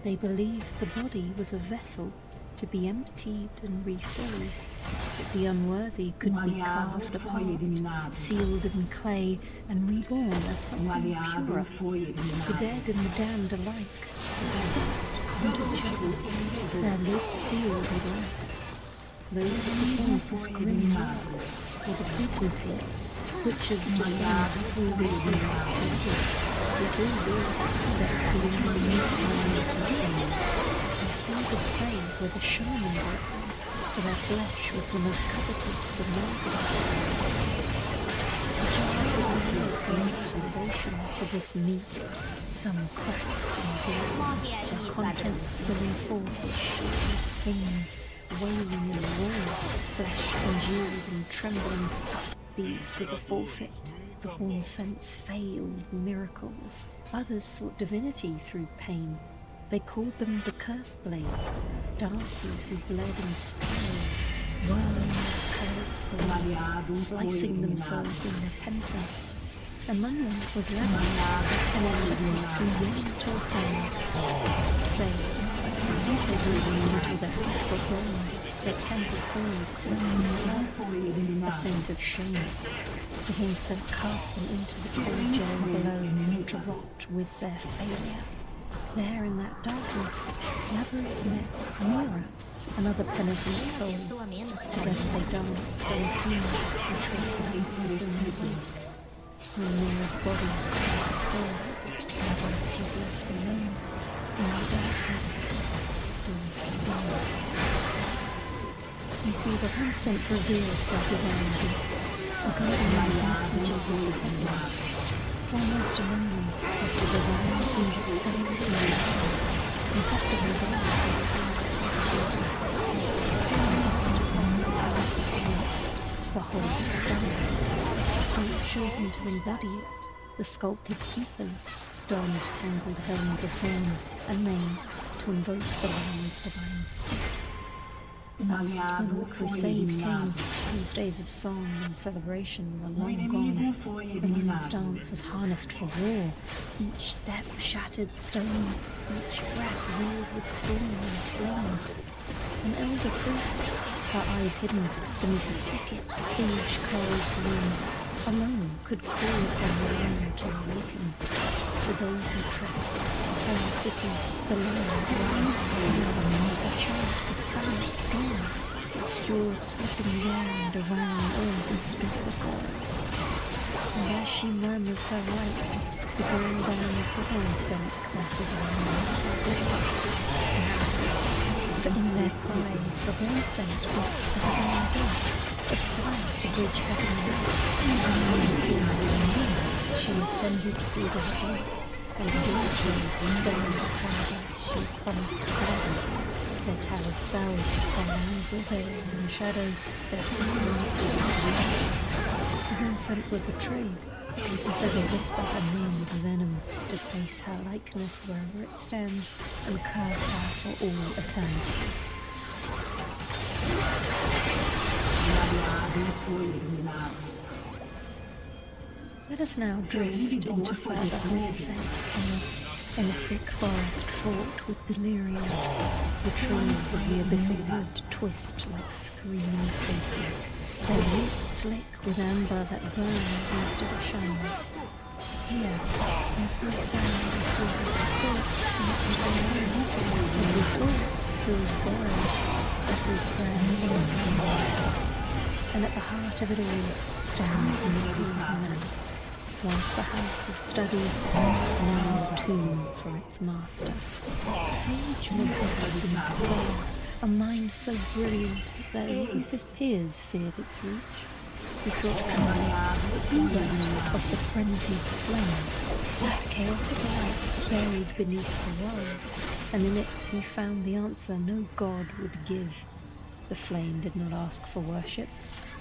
E: They believed the body was a vessel to be emptied and refilled, that the unworthy could be carved apart, sealed in clay, and reborn as something purer. The dead and the damned alike were stuffed into jars, their lids sealed with wax. Those who performed this grim work were the potentates, butchers discerned through the with all wills that to the new the prey were the shaman bred, for their flesh was the most coveted of the noble. The child was brought salvation to this meat, some cracked and bloody, their contents spilling forth as shapeless things, wailing and roaring, flesh congealed and trembling. These were the forfeit. The horn scents failed miracles. Others sought divinity through pain. They called them the curse blades, dancers who bled in spirals, whirling blades, slicing themselves in repentance. Among them was Lemon, an ascetic who yearned to ascend. They grew until their feet were burned, their tender claws swung a scent of shame. The horn cast them into the cold jail below to rot with their failure. There in that darkness, Labyrinth met Mira, another penitent soul. Together they danced unseen, which was safe and moving. When Mira's body was still, Labyrinth was left alone, in the darkness, still still. You see, the Vincent revealed their divine gifts, the guardian messengers of the heavens. Foremost among them was the divine beast Dancing, and festival to behold the dance. Those chosen to embody it, the sculpted keepers, donned tangled helms of horn and mane to invoke the lion's divine stick. When the crusade came, those days of song and celebration were long gone. The women's dance was harnessed for war. Each step shattered stone, each breath roared with storm and flame. An elder priest, her eyes hidden beneath a thicket of age-curled blooms, alone could call upon the land to awaken. For those who trusted the holy city, the land rise from a child could silence storms, jaws splitting round around all who stood before it. And as she murmurs her rites, the going down of the horn-scent passes around for in their cry, the horn-scent was the divine death, a spar to bridge heaven and earth. She ascended through the void, and gently burned the paradise she promised to them. Their towers fell, their lands were veiled in shadow, their seasons disappeared. The horn-scent were betrayed, and so they whisper her name with venom, to face her likeness wherever it stands, and curse her for all eternity. Let us now drift into further horn-scent caves, in a thick forest fraught with delirium. The trees of the abyssal wood twist like screaming faces, their roots slick with amber that burns instead of shines. Here, every sound ripples of thought every thought feels borrowed, every prayer ends. And at the heart of it all stands Nicholas Manx, once a house of study, now a tomb for its master. Sage mental had been Spar, a mind so brilliant that even his peers feared its reach. He sought command, of the frenzied flame, that chaotic light buried beneath the world, and in it he found the answer no god would give. The flame did not ask for worship,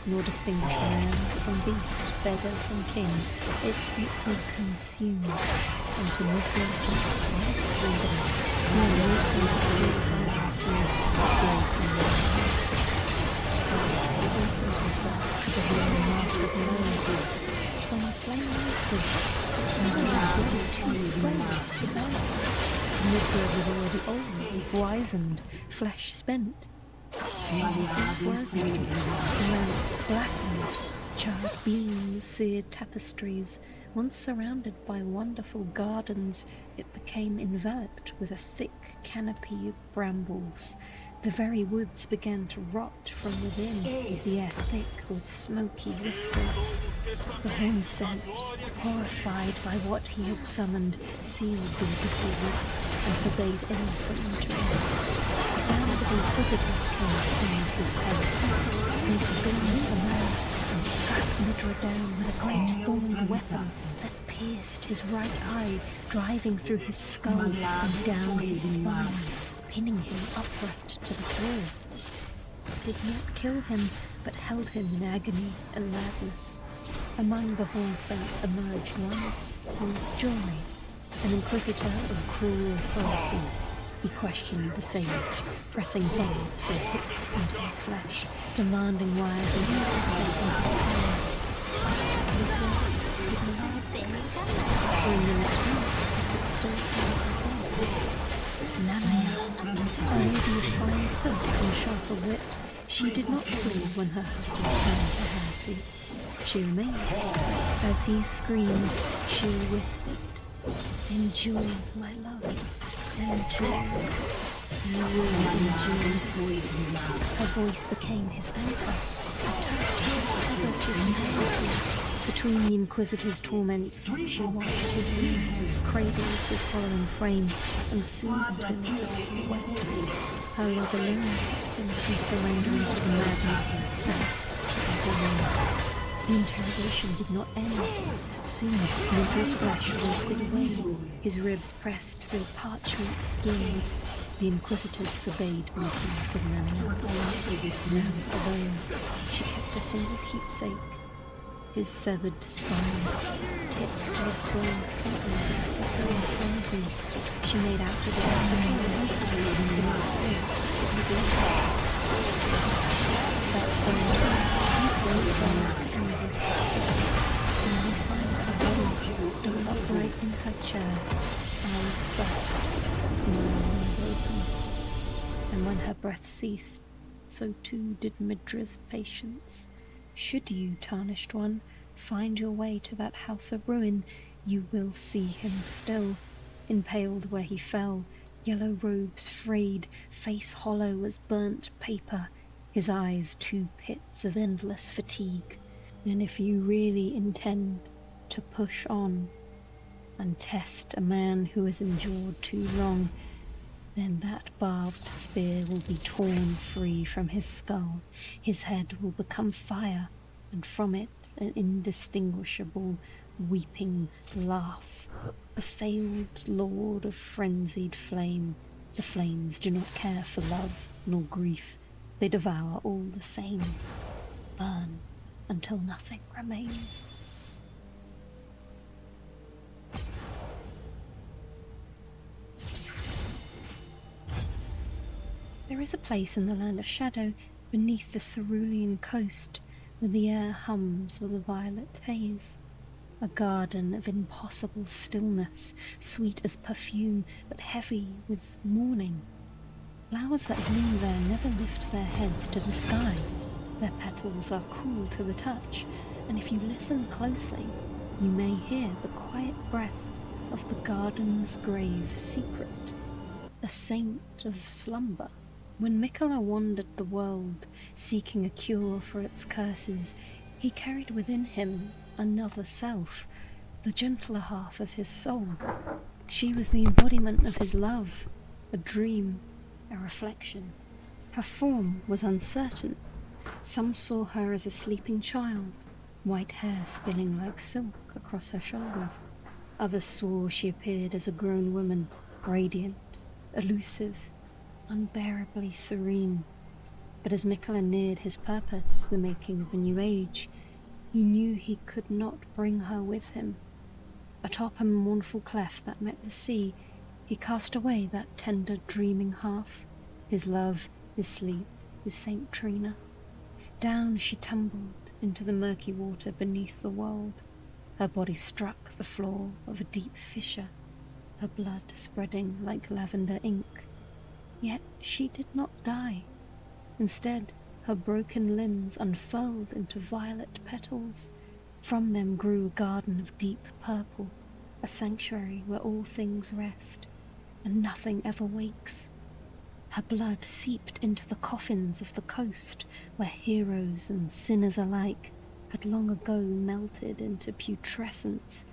E: nor distinguish man from beast, beggar from king. It simply consumed, and to Nicholas was freedom, no need to grace and love. So he opened himself to the healing mark of love, when the flame answered, and he was ready too afraid to die. Nicholas was already old, wizened, flesh spent. He was broken, the lamps blackened, charred beams seared tapestries. Once surrounded by wonderful gardens, it became enveloped with a thick canopy of brambles. The very woods began to rot from within, the air thick with smoky whispers. The horn sent, horrified by what he had summoned, sealed the abyssal woods and forbade any from entering. A band of inquisitors came to find his house. They had been near the man and struck Midra down with a great thorned weapon that pierced his right eye, driving through his skull and down his spine, pinning him upright to the floor. It did not kill him, but held him in agony and madness. Among the horn sent emerged one called Jory, an inquisitor of cruel authority. He questioned the sage, pressing barbs and hooks into his flesh, demanding why the youth was safe in his power. The words did not answer. For in the next week, it still held her face. Nanaya, a lady of fine silk and sharper wit, she did not flee when her husband turned to Heresy. She remained. As he screamed, she whispered, "Endure, my love. Endure. You will endure." Her voice became his anchor. A touch tethered to his humanity. Between the Inquisitor's torments, she washed his wounds, cradled his following frame, and soothed him with sweat. Her love alone kept him from surrendering to the madness that to the woman. The interrogation did not end. Soon, Midra's flesh wasted away, his ribs pressed through parchment skin. The Inquisitors forbade meetings with Maneiro. Now, alone, she kept a single keepsake. His severed spine, his tips still glowing faintly with a flickering frenzy. She made out with it and that stood upright in her chair, eyes soft, smile open. And when her breath ceased, so too did Midra's patience. Should you, tarnished one, find your way to that house of ruin, you will see him still, impaled where he fell, yellow robes frayed, face hollow as burnt paper, his eyes two pits of endless fatigue. And if you really intend to push on and test a man who has endured too long, then that barbed spear will be torn free from his skull, his head will become fire, and from it an indistinguishable weeping laugh. The failed lord of frenzied flame. The flames do not care for love nor grief, they devour all the same, burn until nothing remains. There is a place in the land of shadow beneath the cerulean coast where the air hums with a violet haze. A garden of impossible stillness, sweet as perfume but heavy with mourning. Flowers that bloom there never lift their heads to the sky. Their petals are cool to the touch, and if you listen closely, you may hear the quiet breath of the garden's grave secret, a saint of slumber. When Mikola wandered the world, seeking a cure for its curses, he carried within him another self, the gentler half of his soul. She was the embodiment of his love, a dream, a reflection. Her form was uncertain. Some saw her as a sleeping child, white hair spilling like silk across her shoulders. Others swore she appeared as a grown woman, radiant, elusive, unbearably serene. But as Mikola neared his purpose, the making of a new age, he knew he could not bring her with him. Atop a mournful cleft that met the sea, he cast away that tender, dreaming half, his love, his sleep, his Saint Trina. Down she tumbled into the murky water beneath the world. Her body struck the floor of a deep fissure, her blood spreading like lavender ink. Yet she did not die. Instead, her broken limbs unfurled into violet petals. From them grew a garden of deep purple, a sanctuary where all things rest, and nothing ever wakes. Her blood seeped into the coffins of the coast, where heroes and sinners alike had long ago melted into putrescence.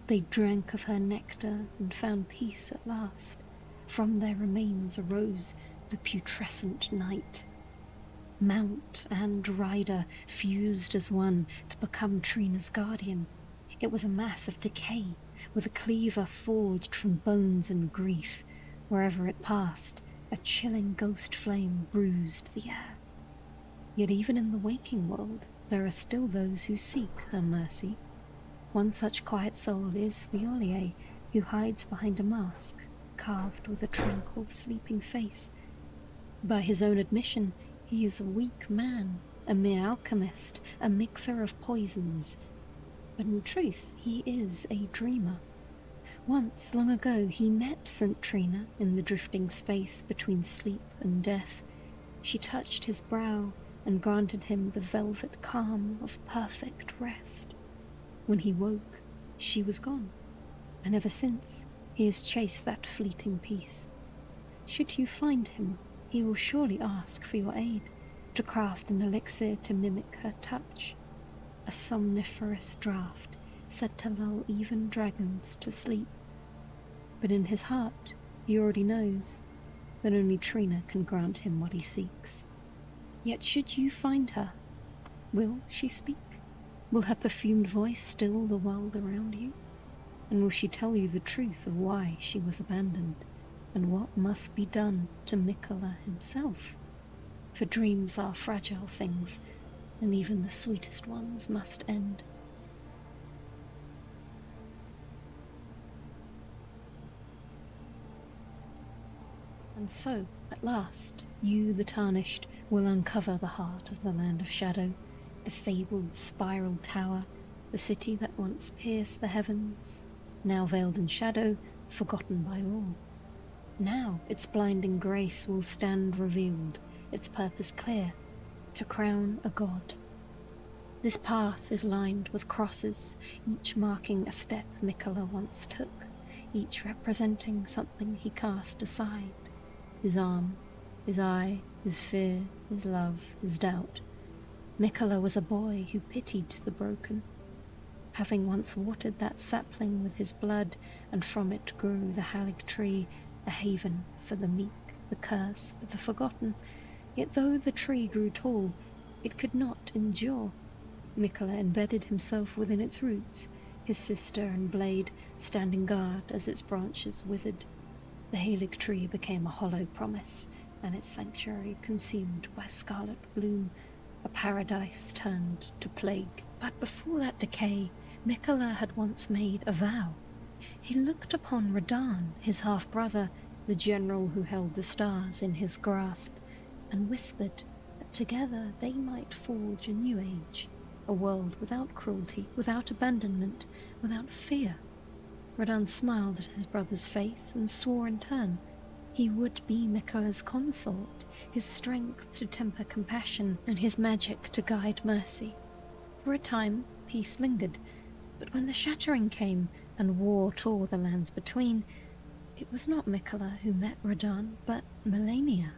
E: They drank of her nectar and found peace at last. From their remains arose the putrescent night. Mount and rider fused as one to become Trina's guardian. It was a mass of decay, with a cleaver forged from bones and grief. Wherever it passed, a chilling ghost flame bruised the air. Yet even in the waking world, there are still those who seek her mercy. One such quiet soul is the Ollier, who hides behind a mask, carved with a tranquil, sleeping face. By his own admission, he is a weak man, a mere alchemist, a mixer of poisons. But in truth, he is a dreamer. Once, long ago, he met St. Trina in the drifting space between sleep and death. She touched his brow and granted him the velvet calm of perfect rest. When he woke, she was gone, and ever since, he has chased that fleeting peace. Should you find him, he will surely ask for your aid, to craft an elixir to mimic her touch, a somniferous draught said to lull even dragons to sleep. But in his heart, he already knows that only Trina can grant him what he seeks. Yet should you find her, will she speak? Will her perfumed voice still the world around you? And will she tell you the truth of why she was abandoned, and what must be done to Mikola himself? For dreams are fragile things, and even the sweetest ones must end. And so, at last, you, the Tarnished, will uncover the heart of the Land of Shadow, the fabled spiral tower, the city that once pierced the heavens, now veiled in shadow, forgotten by all. Now its blinding grace will stand revealed, its purpose clear, to crown a god. This path is lined with crosses, each marking a step Mikola once took, each representing something he cast aside. His arm, his eye, his fear, his love, his doubt. Mikola was a boy who pitied the broken. Having once watered that sapling with his blood, and from it grew the Halig tree, a haven for the meek, the cursed, the forgotten. Yet though the tree grew tall, it could not endure. Mikola embedded himself within its roots, his sister and blade standing guard as its branches withered. The Halig tree became a hollow promise, and its sanctuary consumed by scarlet bloom, a paradise turned to plague. But before that decay, Mikola had once made a vow. He looked upon Radahn, his half-brother, the general who held the stars in his grasp, and whispered that together they might forge a new age, a world without cruelty, without abandonment, without fear. Radahn smiled at his brother's faith and swore in turn he would be Mikola's consort, his strength to temper compassion and his magic to guide mercy. For a time, peace lingered, but when the shattering came, and war tore the lands between, it was not Mikola who met Radahn, but Melania.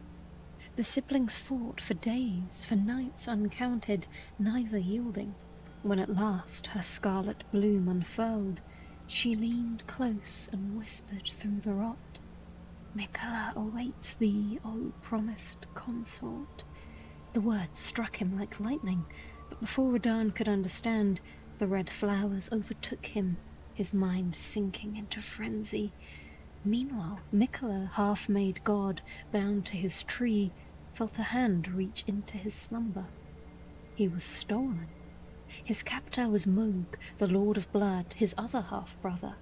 E: The siblings fought for days, for nights uncounted, neither yielding. When at last her scarlet bloom unfurled, she leaned close and whispered through the rot, "Mikola awaits thee, O promised consort." The words struck him like lightning, but before Radahn could understand, the red flowers overtook him, his mind sinking into frenzy. Meanwhile, Mikola, half-made god, bound to his tree, felt a hand reach into his slumber. He was stolen. His captor was Moog, the Lord of Blood, his other half-brother.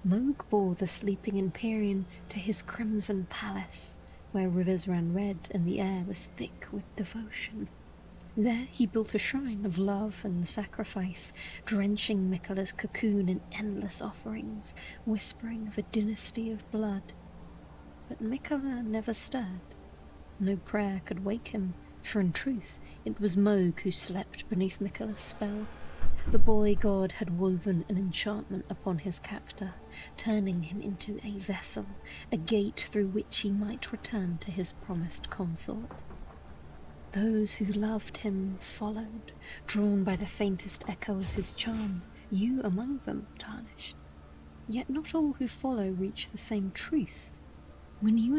E: Moog bore the sleeping Empyrean to his crimson palace, where rivers ran red and the air was thick with devotion. There he built a shrine of love and sacrifice, drenching Mikola's cocoon in endless offerings, whispering of a dynasty of blood. But Mikola never stirred. No prayer could wake him, for in truth it was Moog who slept beneath Mikola's spell. The boy god had woven an enchantment upon his captor, turning him into a vessel, a gate through which he might return to his promised consort. Those who loved him followed, drawn by the faintest echo of his charm, you among them, Tarnished. Yet not all who follow reach the same truth. When you